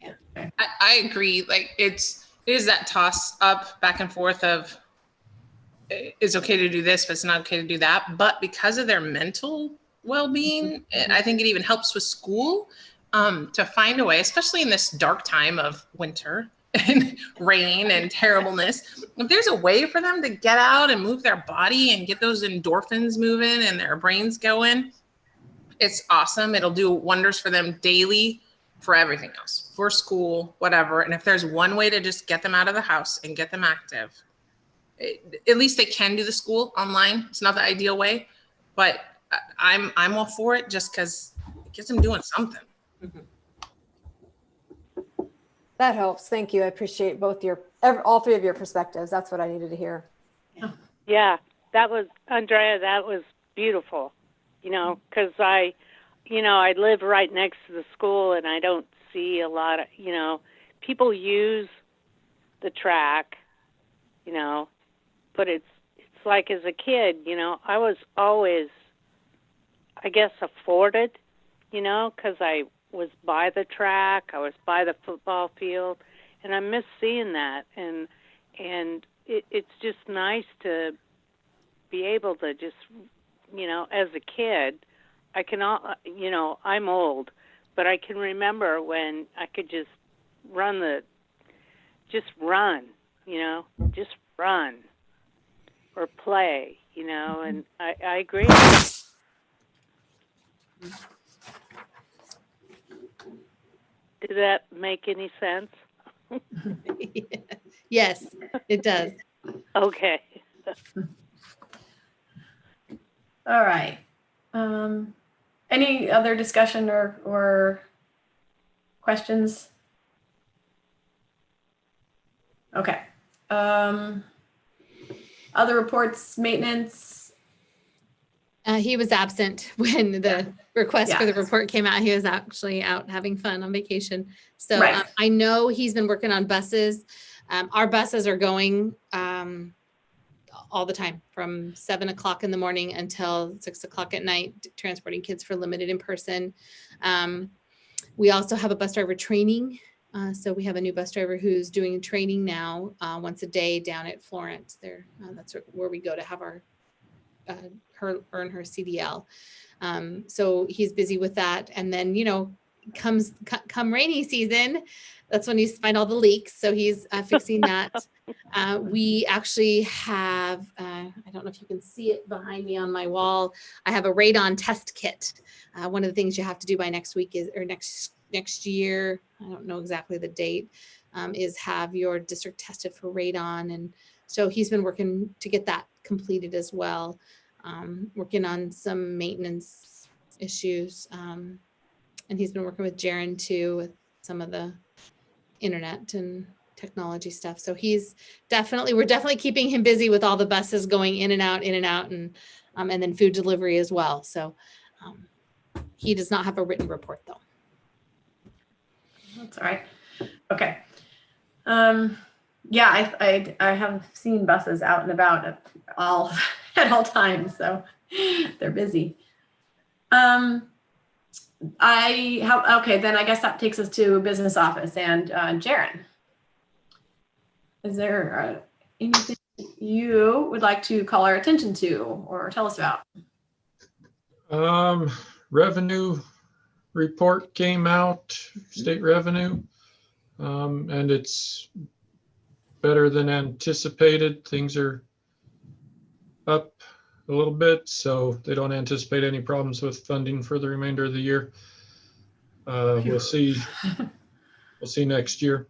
Yeah. Okay. I agree. Like it is that toss up back and forth of it's okay to do this, but it's not okay to do that. But because of their mental well-being, I think it even helps with school to find a way, especially in this dark time of winter and rain and terribleness. If there's a way for them to get out and move their body and get those endorphins moving and their brains going, it's awesome. It'll do wonders for them daily, for everything else, for school, whatever. And if there's one way to just get them out of the house and get them active, at least they can do the school online. It's not the ideal way, but I'm all for it just because it gets them doing something. Mm-hmm. That helps. Thank you. I appreciate all three of your perspectives. That's what I needed to hear. Yeah, that was, Andrea, that was beautiful, because I live right next to the school, and I don't see a lot of, people use the track, but it's like as a kid, I was always, I guess, afforded, because I was by the track, I was by the football field, and I miss seeing that. And it's just nice to be able to just, as a kid, I can, I'm old, but I can remember when I could just run, just run or play, and I agree. Did that make any sense? Yes, it does. Okay. All right. Any other discussion or questions? Okay. Other reports, maintenance. He was absent when the request for Yeah. the report came out. He was actually out having fun on vacation. So Right. I know he's been working on buses. Our buses are going all the time from 7 o'clock in the morning until 6 o'clock at night, transporting kids for limited in person. We also have a bus driver training. So we have a new bus driver who's doing training now once a day down at Florence. There, that's where we go to have our her earn her CDL. So he's busy with that. And then, you know, come rainy season, that's when you find all the leaks. So he's fixing that. We actually have, I don't know if you can see it behind me on my wall. I have a radon test kit. One of the things you have to do by next week is, or next year, I don't know exactly the date, is have your district tested for radon. And so he's been working to get that completed as well. Working on some maintenance issues. And he's been working with Jaron too, with some of the internet and technology stuff. So we're definitely keeping him busy with all the buses going in and out, and then food delivery as well. So he does not have a written report though. That's all right. Okay. Yeah, I have seen buses out and about at all times, so they're busy. Okay, then I guess that takes us to business office and Jaron. Is there anything you would like to call our attention to or tell us about? Revenue report came out, state revenue, and it's better than anticipated. Things are up a little bit, so they don't anticipate any problems with funding for the remainder of the year. We'll see next year.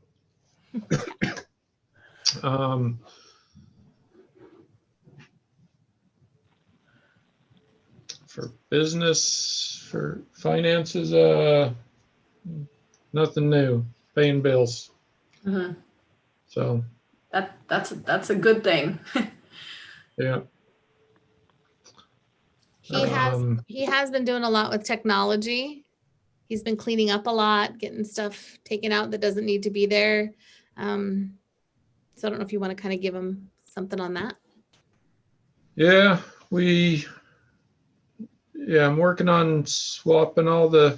For business, for finances, nothing new, paying bills. Mm-hmm. So that's a good thing. yeah. He has been doing a lot with technology. He's been cleaning up a lot, getting stuff taken out that doesn't need to be there. So I don't know if you want to kind of give him something on that. Yeah, I'm working on swapping all the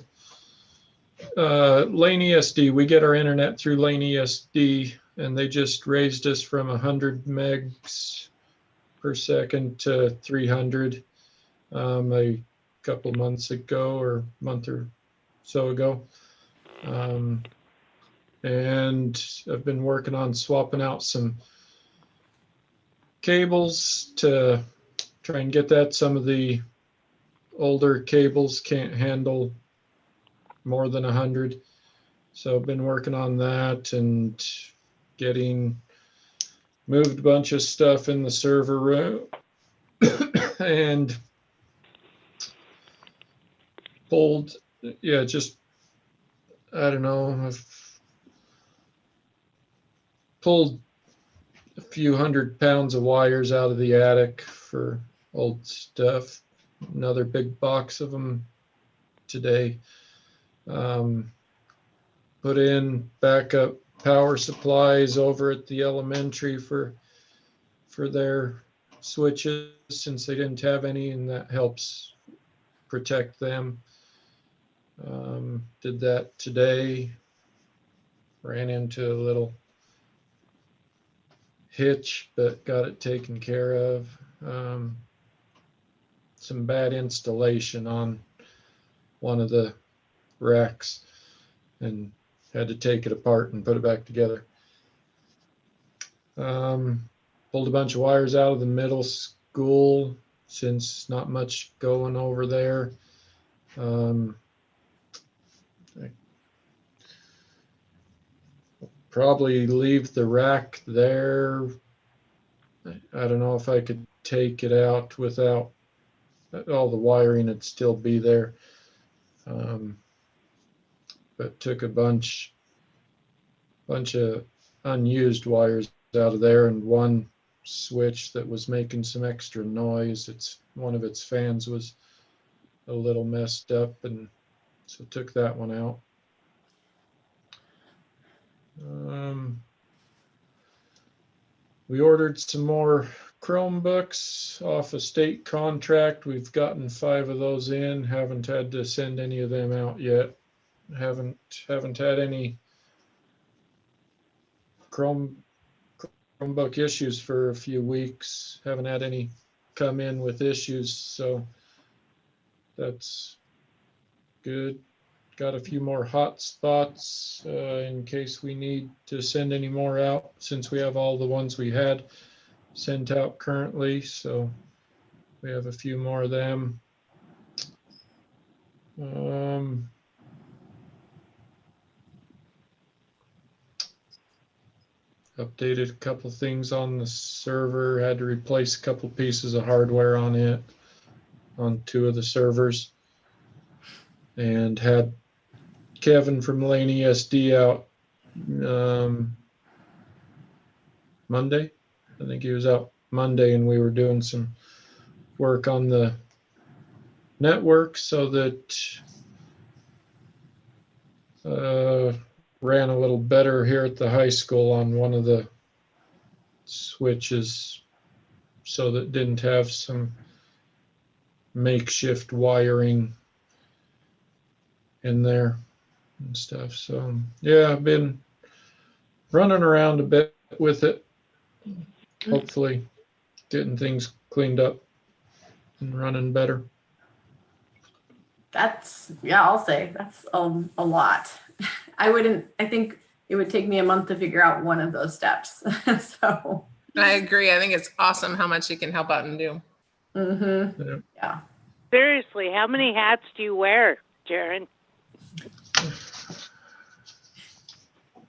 Lane ESD. We get our internet through Lane ESD, and they just raised us from 100 megs per second to 300 a couple months ago, or a month or so ago. And I've been working on swapping out some cables to try and get that. Some of the older cables can't handle more than 100. So I've been working on that and moved a bunch of stuff in the server room and pulled, I don't know, I've pulled a few 100 pounds of wires out of the attic for old stuff. Another big box of them today. Put in backup power supplies over at the elementary for their switches, since they didn't have any, and that helps protect them. Did that today. Ran into a little hitch, but got it taken care of. Some bad installation on one of the racks, and had to take it apart and put it back together. Pulled a bunch of wires out of the middle school, since not much going over there. probably leave the rack there. I don't know if I could take it out without all the wiring would still be there. But took a bunch of unused wires out of there, and one switch that was making some extra noise. One of its fans was a little messed up, and so took that one out. We ordered some more Chromebooks off a state contract. We've gotten 5 of those in. Haven't had to send any of them out yet. Haven't had any Chromebook issues for a few weeks. Haven't had any come in with issues, so that's good. Got a few more hotspots in case we need to send any more out, since we have all the ones we had sent out currently. So we have a few more of them. Updated a couple things on the server. Had to replace a couple pieces of hardware on it, on 2 of the servers, and had Kevin from Lane ESD out Monday. I think he was out Monday, and we were doing some work on the network so that ran a little better here at the high school on one of the switches, so that didn't have some makeshift wiring in there and stuff. So yeah, I've been running around a bit with it, hopefully getting things cleaned up and running better. I'll say that's a lot. I think it would take me a month to figure out one of those steps. So I agree. I think it's awesome how much you can help out and do. Yeah. Seriously, how many hats do you wear, Jaron?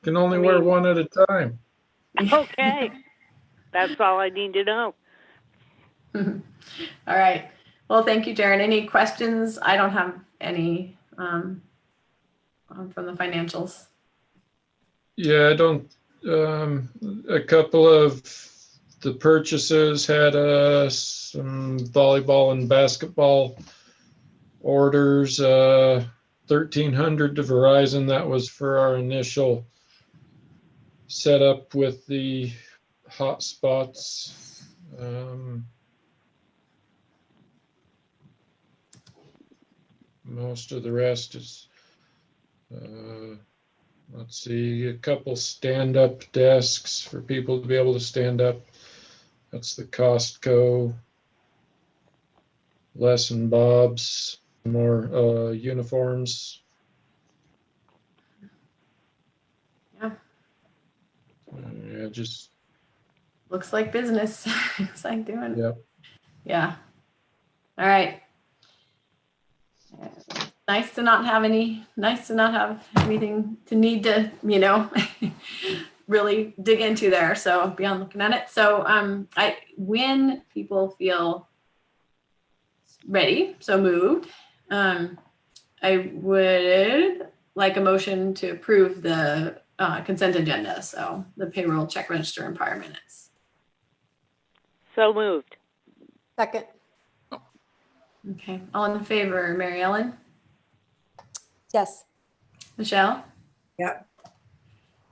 Can only wear one at a time. Okay. That's all I need to know. All right. Well, thank you, Jaron. Any questions? I don't have any from the financials. Yeah, I don't. A couple of the purchases had some volleyball and basketball orders. 1,300 to Verizon. That was for our initial setup with the hotspots. Most of the rest is, let's see, a couple stand-up desks for people to be able to stand up. That's the Costco. Les and Bob's, more uniforms. Yeah. Yeah, just Looks like business. Looks like doing. Yep. Yeah. All right. Nice to not have anything to need to, really dig into there. So beyond looking at it. So when people feel ready, so moved, I would like a motion to approve the consent agenda. So the payroll, check register, and prior minutes. So moved. Second. Okay. All in favor, Mary Ellen? Yes. Michelle? Yeah.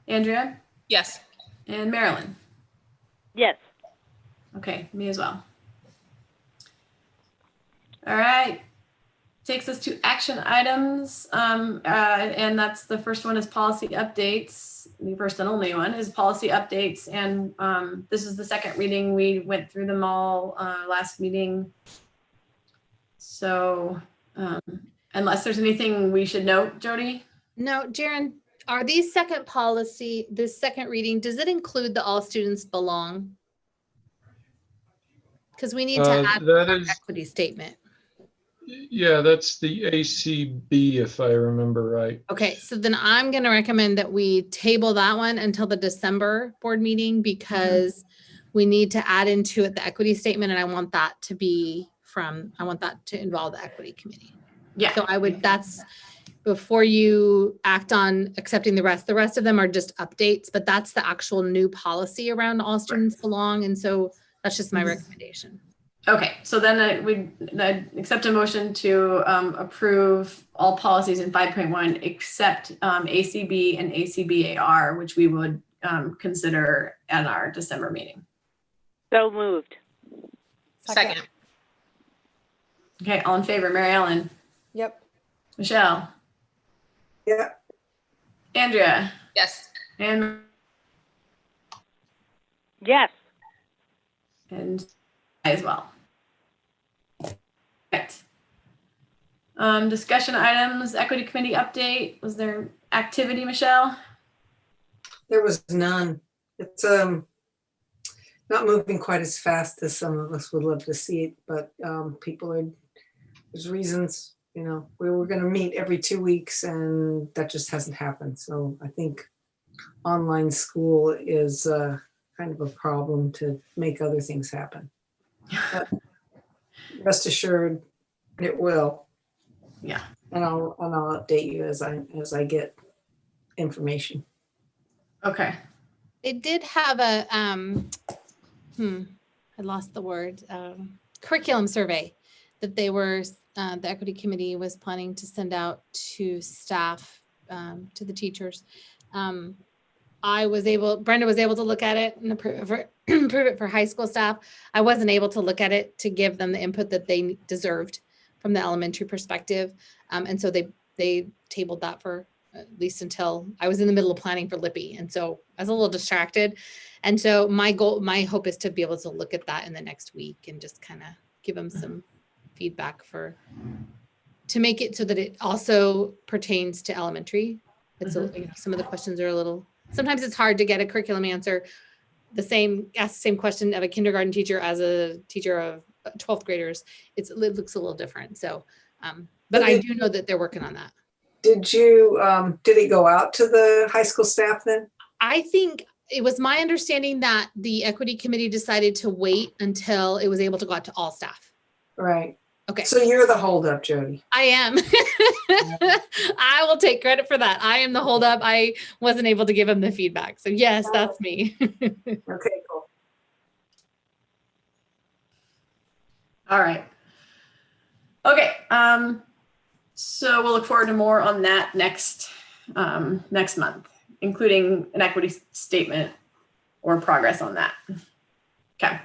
Andrea? Yes. And Marilyn? Yes. Okay, me as well. All right. Takes us to action items. And that's the first one is policy updates. The first and only one is policy updates. And this is the second reading. We went through them all last meeting. So unless there's anything we should note, Jody? No, Jaron, are these this second reading, does it include the all students belong? Because we need to add That our is, equity statement. Yeah, that's the ACB, if I remember right. Okay, so then I'm going to recommend that we table that one until the December board meeting because we need to add into it the equity statement, and I want that to involve the equity committee. Yeah. So that's before you act on accepting the rest. The rest of them are just updates, but that's the actual new policy around all students belong. And so that's just my recommendation. Okay, so then I'd accept a motion to approve all policies in 5.1 except ACB and ACBAR, which we would consider at our December meeting. So moved. Second. Okay, all in favor, Mary Ellen, Yep. Michelle, Yeah, Andrea, Yes. and Yes. I as well. Right. Discussion items, equity committee update. Was there activity, Michelle? there was none. It's not moving quite as fast as some of us would love to see it, but there's reasons, we were going to meet every 2 weeks and that just hasn't happened. So I think online school is kind of a problem to make other things happen. But rest assured, it will. Yeah. And I'll update you as I get information. Okay. It did have a, I lost the word, curriculum survey that they were, the equity committee was planning to send out to staff, to the teachers. Brenda was able to look at it and approve it for high school staff. I wasn't able to look at it to give them the input that they deserved from the elementary perspective. And so they tabled that for at least until I was in the middle of planning for Lippy. And so I was a little distracted. And so my hope is to be able to look at that in the next week and just kind of give them some feedback to make it so that it also pertains to elementary. It's some of the questions are sometimes it's hard to get a curriculum answer ask the same question of a kindergarten teacher as a teacher of 12th graders. It looks a little different. So, but I do know that they're working on that. Did it go out to the high school staff then? I think it was my understanding that the equity committee decided to wait until it was able to go out to all staff. Right. Okay. So you're the holdup, Jody. I am. I will take credit for that. I am the holdup. I wasn't able to give him the feedback. So yes, that's me. Okay, cool. All right. Okay. So we'll look forward to more on that next month, including an equity statement or progress on that. Okay.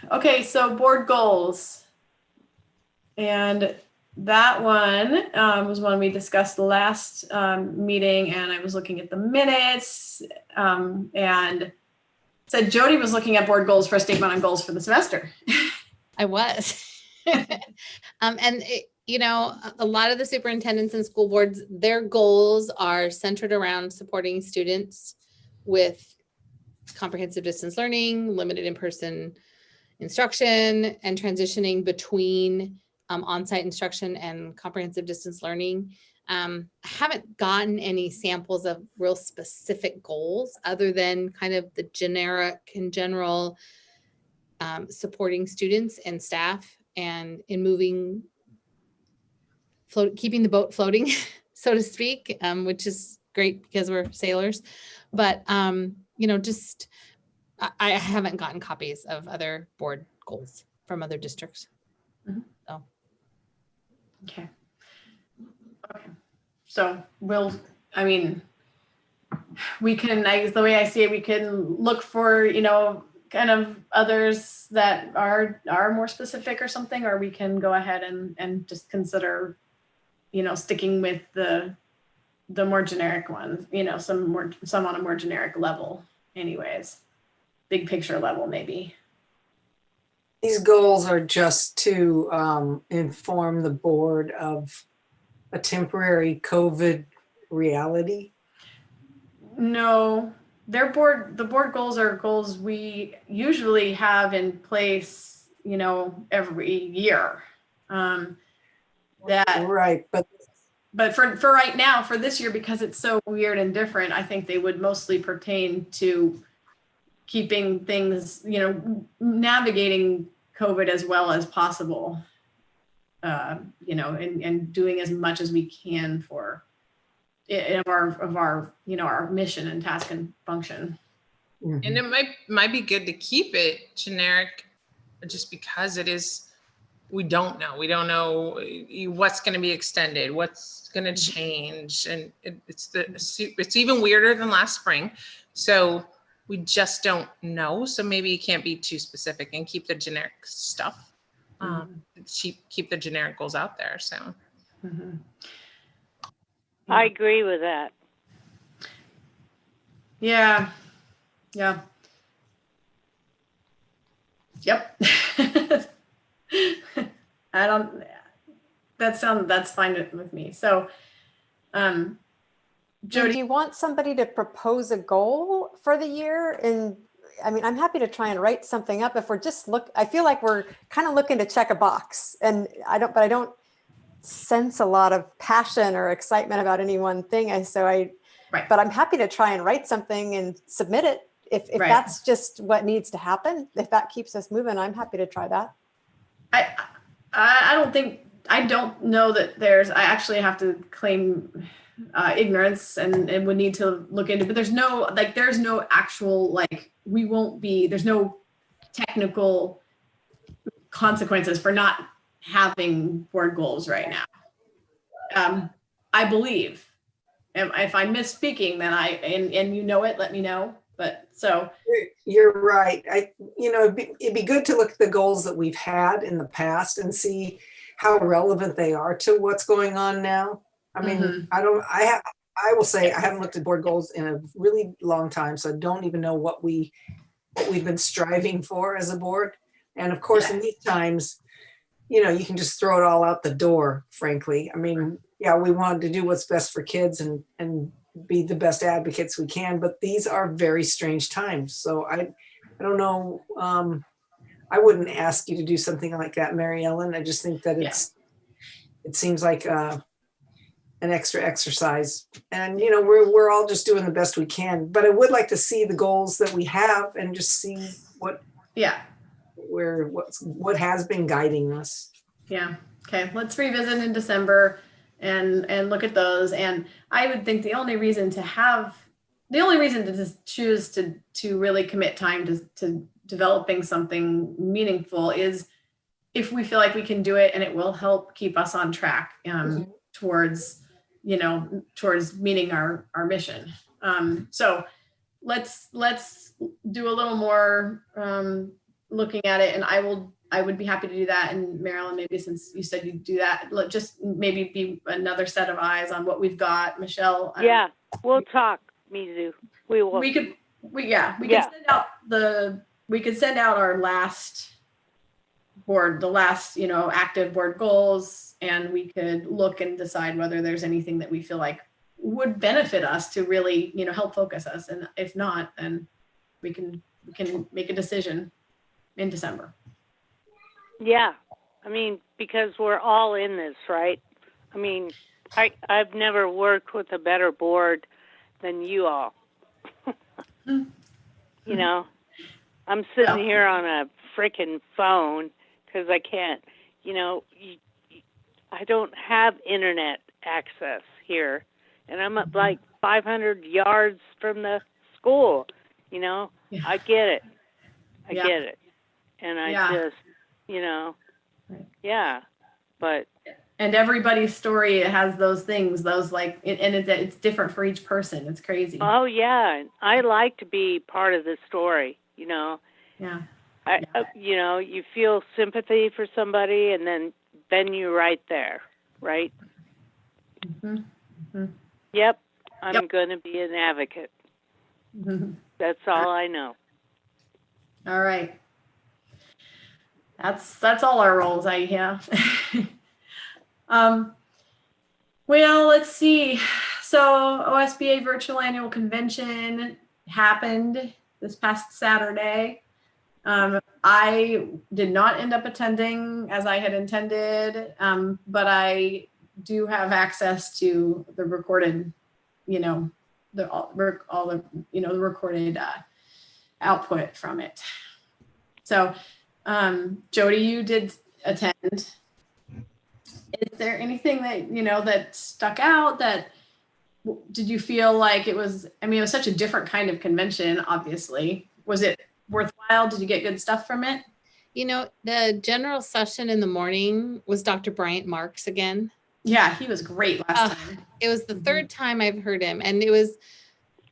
Okay, so board goals. And that one was one we discussed the last meeting, and I was looking at the minutes and said Jody was looking at board goals for a statement on goals for the semester. I was. And a lot of the superintendents and school boards, their goals are centered around supporting students with comprehensive distance learning, limited in-person instruction, and transitioning between on-site instruction and comprehensive distance learning. I haven't gotten any samples of real specific goals other than kind of the generic and general supporting students and staff and in keeping the boat floating, so to speak, which is great because we're sailors. But, just I haven't gotten copies of other board goals from other districts. So. Okay. So we can, the way I see it, we can look for, kind of others that are more specific or something, or we can go ahead and just consider, sticking with the more generic ones, some on a more generic level anyways, big picture level maybe. These goals are just to inform the board of a temporary COVID reality. No, the board goals are goals we usually have in place every year. That Right, but for right now, for this year, because it's so weird and different, I think they would mostly pertain to keeping things, navigating COVID as well as possible, and doing as much as we can for of our mission and task and function. And it might be good to keep it generic, just because it is. We don't know what's going to be extended, what's going to change, and it's even weirder than last spring. So we just don't know. So maybe you can't be too specific and keep the generic stuff. Keep the generic goals out there. So I agree with that. Yeah. Yep. That's fine with me. So, Jody, do you want somebody to propose a goal for the year? And I mean, I'm happy to try and write something up if we're just I feel like we're kind of looking to check a box, and I don't sense a lot of passion or excitement about any one thing. But I'm happy to try and write something and submit it. If Right. That's just what needs to happen, if that keeps us moving, I'm happy to try that. I don't know that I actually have to claim ignorance and would need to look into, but there's no actual, there's no technical consequences for not having board goals right now. I believe. If I'm misspeaking, then and it, let me know. But so you're right. It'd be good to look at the goals that we've had in the past and see how relevant they are to what's going on now. I mean, I will say I haven't looked at board goals in a really long time, so I don't even know what we've been striving for as a board. And of course, in these times, you can just throw it all out the door, frankly. I mean, yeah, we wanted to do what's best for kids and be the best advocates we can, but these are very strange times. So I don't know. I wouldn't ask you to do something like that, Mary Ellen. I just think that it seems like an extra exercise, and we're all just doing the best we can. But I would like to see the goals that we have and just see what has been guiding us. Yeah. Okay. Let's revisit in December and look at those. And I would think the only reason to just choose to really commit time to developing something meaningful is if we feel like we can do it and it will help keep us on track towards meeting our mission. So let's do a little more looking at it, and I would be happy to do that. And Marilyn, maybe since you said you'd do that, just maybe be another set of eyes on what we've got. Michelle. Yeah, we'll talk, Mizu. We will. We could send out our last board, the last, active board goals, and we could look and decide whether there's anything that we feel like would benefit us to really, help focus us. And if not, then we can make a decision in December. Yeah. I mean, because we're all in this, right? I mean, I've never worked with a better board than you all. I'm sitting here on a freaking phone because I can't, I don't have internet access here. And I'm at like 500 yards from the school, I get it. I get it. And I just, but. And everybody's story has those things, and it's different for each person. It's crazy. Oh yeah. I like to be part of the story, Yeah. You feel sympathy for somebody and then you're right there, right? Yep. I'm going to be an advocate. That's all I know. All right. That's all our roles. Well, let's see. So OSBA virtual annual convention happened this past Saturday. I did not end up attending as I had intended, but I do have access to the recorded, all the, the recorded output from it. So, Jody, you did attend. Is there anything that, that stuck out did you feel like it was such a different kind of convention, obviously. Was it worthwhile? Did you get good stuff from it? The general session in the morning was Dr. Bryant Marks again. Yeah, he was great last time. It was the third time I've heard him, and it was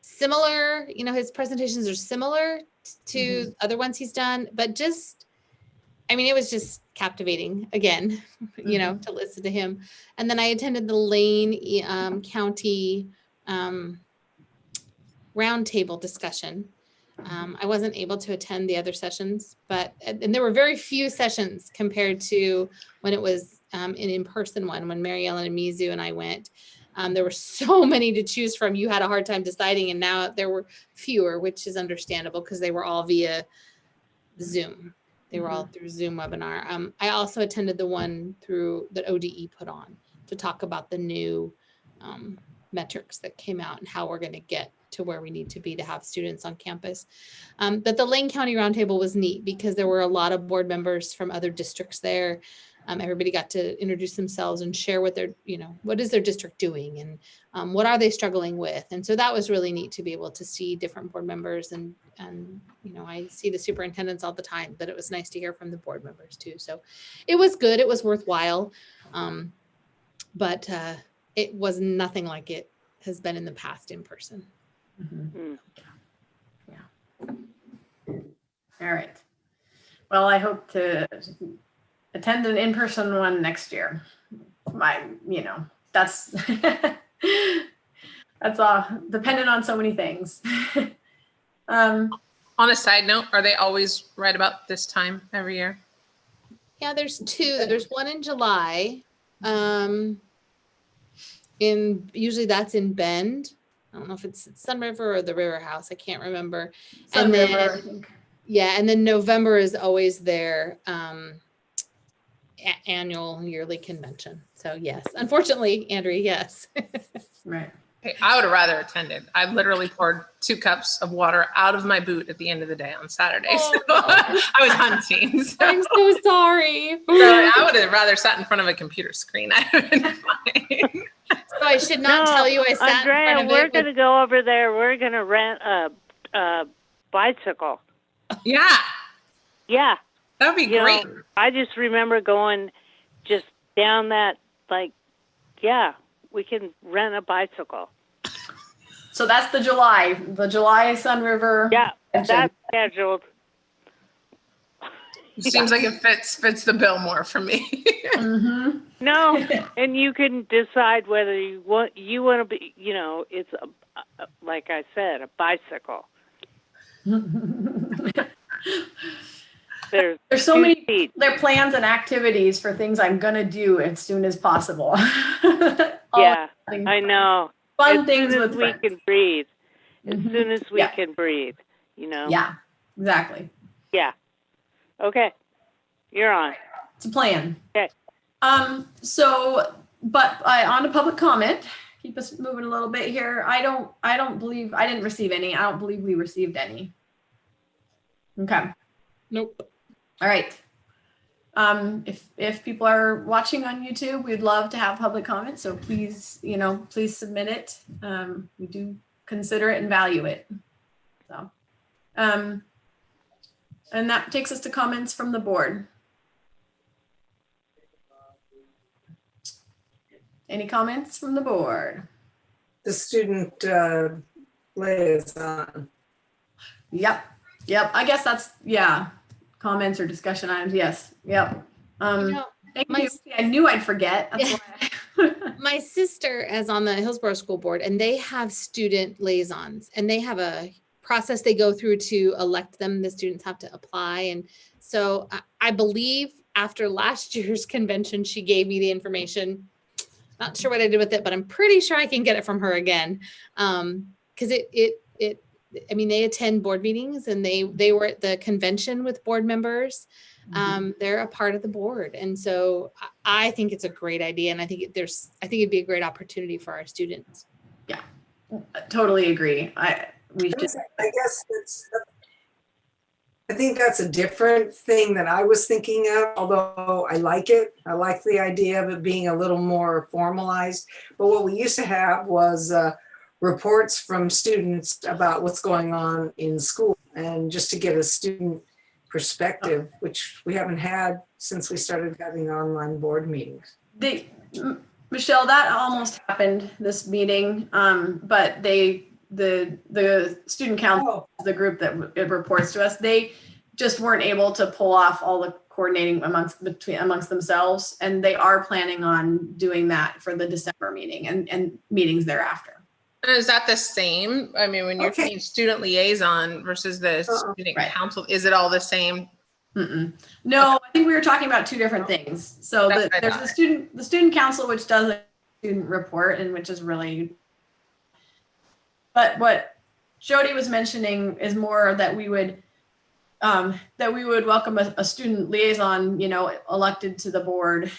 similar. His presentations are similar to other ones he's done, but it was just captivating again, to listen to him. And then I attended the Lane County roundtable discussion. I wasn't able to attend the other sessions, and there were very few sessions compared to when it was an in-person one, when Mary Ellen and Mizu and I went. There were so many to choose from. You had a hard time deciding, and now there were fewer, which is understandable because they were all via Zoom. They were all through Zoom webinar. I also attended the one that ODE put on to talk about the new metrics that came out and how we're going to get to where we need to be to have students on campus. But the Lane County Roundtable was neat because there were a lot of board members from other districts there. Everybody got to introduce themselves and share what what is their district doing and what are they struggling with. And so that was really neat to be able to see different board members and I see the superintendents all the time, but it was nice to hear from the board members too. So it was good. It was worthwhile. But it was nothing like it has been in the past in person. Yeah. All right. Well, I hope to attend an in-person one next year. That's that's all dependent on so many things. On a side note, are they always right about this time every year? Yeah, there's two. There's one in July. Usually that's in Bend. I don't know if it's Sun River or the River House. I can't remember. Sun River, I think. Yeah, and then November is always their annual yearly convention. So yes, unfortunately, Andrea, yes. Right. Hey, I would have rather attended. I literally poured 2 cups of water out of my boot at the end of the day on Saturday. Oh, so no. I was hunting. So. I'm so sorry. I would have rather sat in front of a computer screen. I would have been fine. So I should not tell you I sat Andrea, in front of we're going to go over there. We're going to rent a bicycle. Yeah. Yeah. That would be great. I just remember going just down that, we can rent a bicycle. So that's the July Sun River. Yeah, that's scheduled. It seems like it fits the bill more for me. No, and you can decide whether you want to be, it's like I said, a bicycle. There's so many seats. There are plans and activities for things I'm gonna do as soon as possible. Yeah, I know. Fun things with we can breathe. As soon as we can breathe, Yeah, exactly. Yeah. Okay, you're on. It's a plan. Okay. On to public comment. Keep us moving a little bit here. I don't believe I didn't receive any. I don't believe we received any. Okay. Nope. All right. If people are watching on YouTube, we'd love to have public comment. So please, please submit it. We do consider it and value it. So, and that takes us to comments from the board. Any comments from the board? The student liaison. Yep. I guess that's, comments or discussion items. Yes. Yep. Thank you. I knew I'd forget. That's why. My sister is on the Hillsborough School Board, and they have student liaisons, and they have a process they go through to elect them. The students have to apply. And so I believe after last year's convention, she gave me the information. Not sure what I did with it, but I'm pretty sure I can get it from her again. Because it I mean, they attend board meetings, and they were at the convention with board members. They're a part of the board. And so I think it's a great idea. And I think it'd be a great opportunity for our students. Yeah, totally agree. I guess I think that's a different thing that I was thinking of, although I like it. I like the idea of it being a little more formalized. But what we used to have was reports from students about what's going on in school, and just to get a student perspective, which we haven't had since we started having online board meetings. Michelle, that almost happened this meeting, but the student council, the group that it reports to us, they just weren't able to pull off all the coordinating amongst themselves, and they are planning on doing that for the December meeting and meetings thereafter. And is that the same? I mean, when you're saying student liaison versus the student council, is it all the same? No, I think we were talking about two different things. So there's the student council, which does a student report, and which is really, but what Jody was mentioning is more that we would welcome a student liaison, elected to the board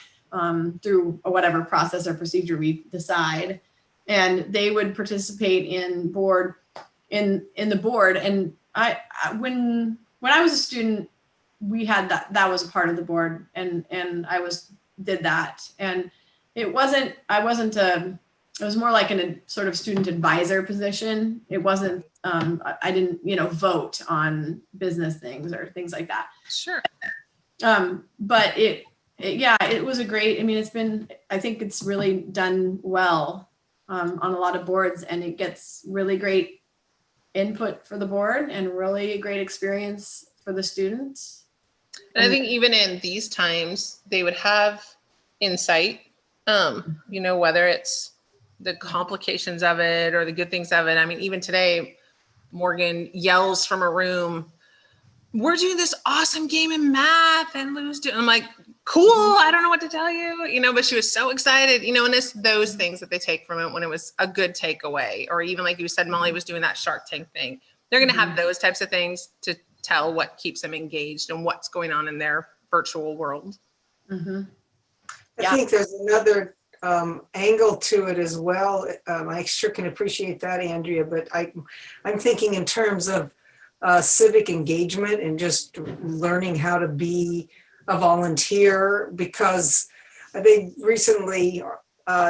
through whatever process or procedure we decide, and they would participate in the board. And when I was a student, we had that was a part of the board, and I did that, and it was more like in a sort of student advisor position. It wasn't, I didn't, vote on business things or things like that. Sure. But it was a great, I think it's really done well on a lot of boards, and it gets really great input for the board and really great experience for the students. And I think even in these times, they would have insight, whether it's the complications of it or the good things of it. I mean, even today, Morgan yells from a room, "We're doing this awesome game in math," and Lou's doing. I'm like, "Cool, I don't know what to tell you," but she was so excited, and it's those things that they take from it when it was a good takeaway. Or even like you said, Molly was doing that Shark Tank thing. They're going to have those types of things to tell what keeps them engaged and what's going on in their virtual world. I think there's another angle to it as well. I sure can appreciate that, Andrea, but I'm thinking in terms of civic engagement and just learning how to be a volunteer, because they recently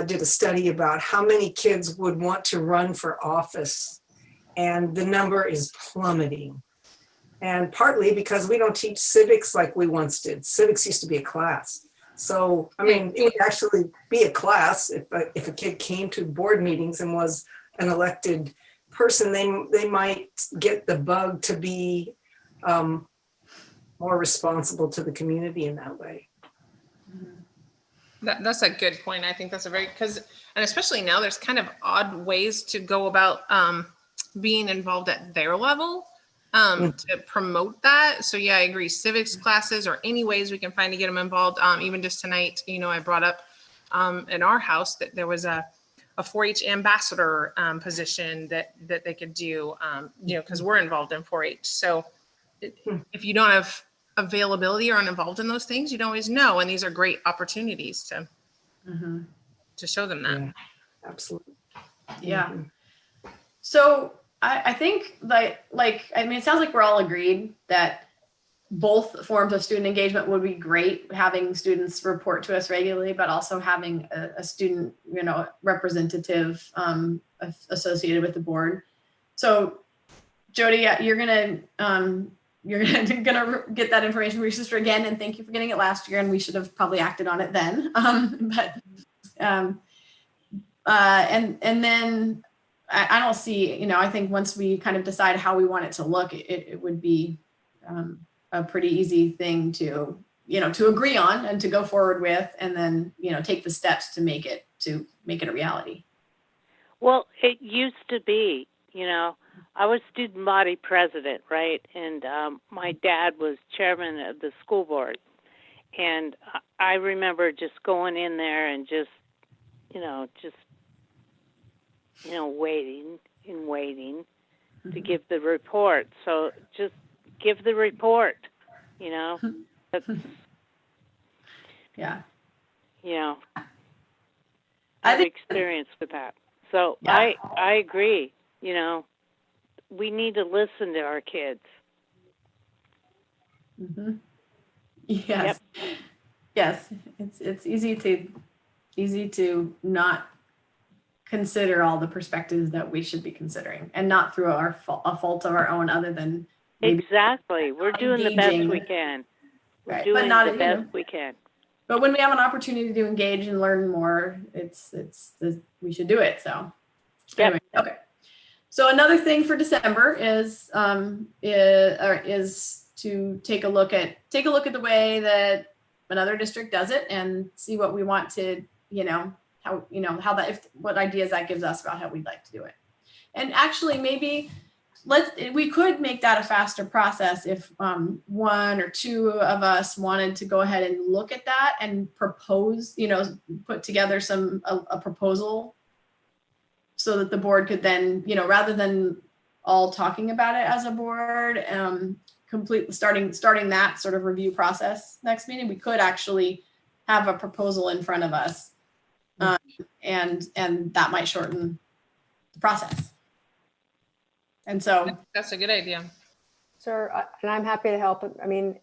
did a study about how many kids would want to run for office, and the number is plummeting. And partly because we don't teach civics like we once did. Civics used to be a class. So, it would actually be a class if a kid came to board meetings and was an elected person. They might get the bug to be more responsible to the community in that way. That's a good point. I think that's and especially now there's kind of odd ways to go about being involved at their level. To promote that. So yeah, I agree. Civics classes or any ways we can find to get them involved. Even just tonight, I brought up in our house that there was a 4-H ambassador position that they could do, because we're involved in 4-H. So if you don't have availability or aren't involved in those things, you don't always know. And these are great opportunities to show them that. Yeah, absolutely. Yeah. So I think it sounds like we're all agreed that both forms of student engagement would be great, having students report to us regularly, but also having a student, representative associated with the board. So Jody, you're gonna get that information from your sister again, and thank you for getting it last year, and we should have probably acted on it then. And then I don't see, I think once we kind of decide how we want it to look, it would be a pretty easy thing to agree on and to go forward with, and then, take the steps to make it a reality. Well, it used to be, I was student body president, right? And my dad was chairman of the school board. And I remember just going in there and waiting and waiting. to give the report. So just give the report, That's, Yeah. I I have think, experience with that. So Yeah. I agree, we need to listen to our kids. Mhm. Yes. Yes. It's easy to not consider all the perspectives that we should be considering, and not through a fault of our own, other than maybe Exactly. We're doing the best we can. We're Right, but doing not, the best we can. But when we have an opportunity to engage and learn more, we should do it. So Yep. anyway, okay. So another thing for December is to take a look at the way that another district does it, and see what we want to, what ideas that gives us about how we'd like to do it. And actually, maybe we could make that a faster process if one or two of us wanted to go ahead and look at that and propose, put together a proposal, so that the board could then, rather than all talking about it as a board, starting that sort of review process next meeting, we could actually have a proposal in front of us, and that might shorten the process. And so That's a good idea. Sure, and I'm happy to help. I mean,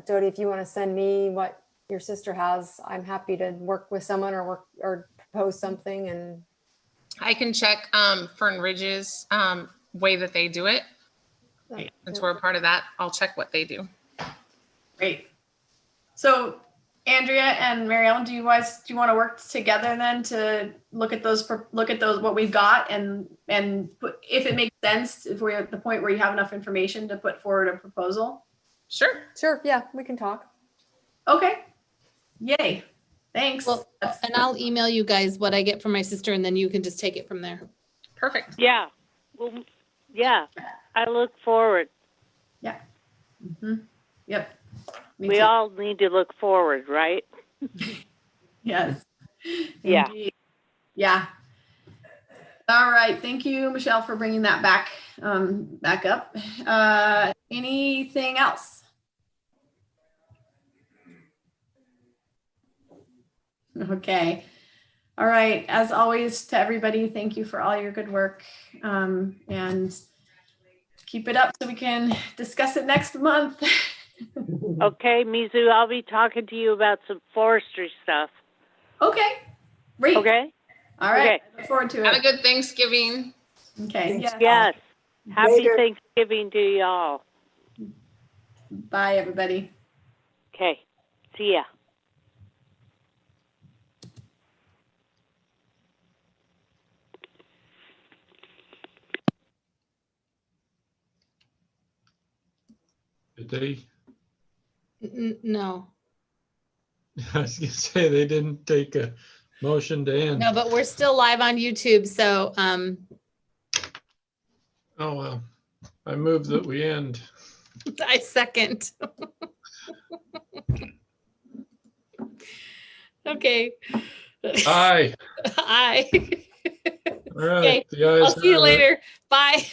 Jody, if you want to send me what your sister has, I'm happy to work with someone or propose something. And I can check Fern Ridge's way that they do it. Since we're a part of that, I'll check what they do. Great. So Andrea and Mary Ellen, do you want to work together then to look at those what we've got, and if it makes sense, if we're at the point where you have enough information to put forward a proposal? Sure, yeah, we can talk. Okay. Yay. Thanks. Well, and I'll email you guys what I get from my sister, and then you can just take it from there. Perfect. Yeah. Well, yeah. I look forward. Yeah. Mm-hmm. Yep. We all need to look forward, right? Yes. Yeah. Indeed. Yeah. All right. Thank you, Michelle, for bringing that back up. Anything else? Okay. All right. As always, to everybody, thank you for all your good work, and keep it up so we can discuss it next month. Okay, Mizu, I'll be talking to you about some forestry stuff. Okay. Great. Okay. All right. Okay. I look forward to Have a it. good Thanksgiving. Okay. Yes. Yes. Happy Later. Thanksgiving to y'all. Bye, everybody. Okay. See ya. Did they? No, I was gonna say they didn't take a motion to end. no, but we're still live on YouTube. So, Oh, well, I move that we end. I second. Okay. Aye. Aye. All right. Okay. The ayes I'll see you have it. later. Bye.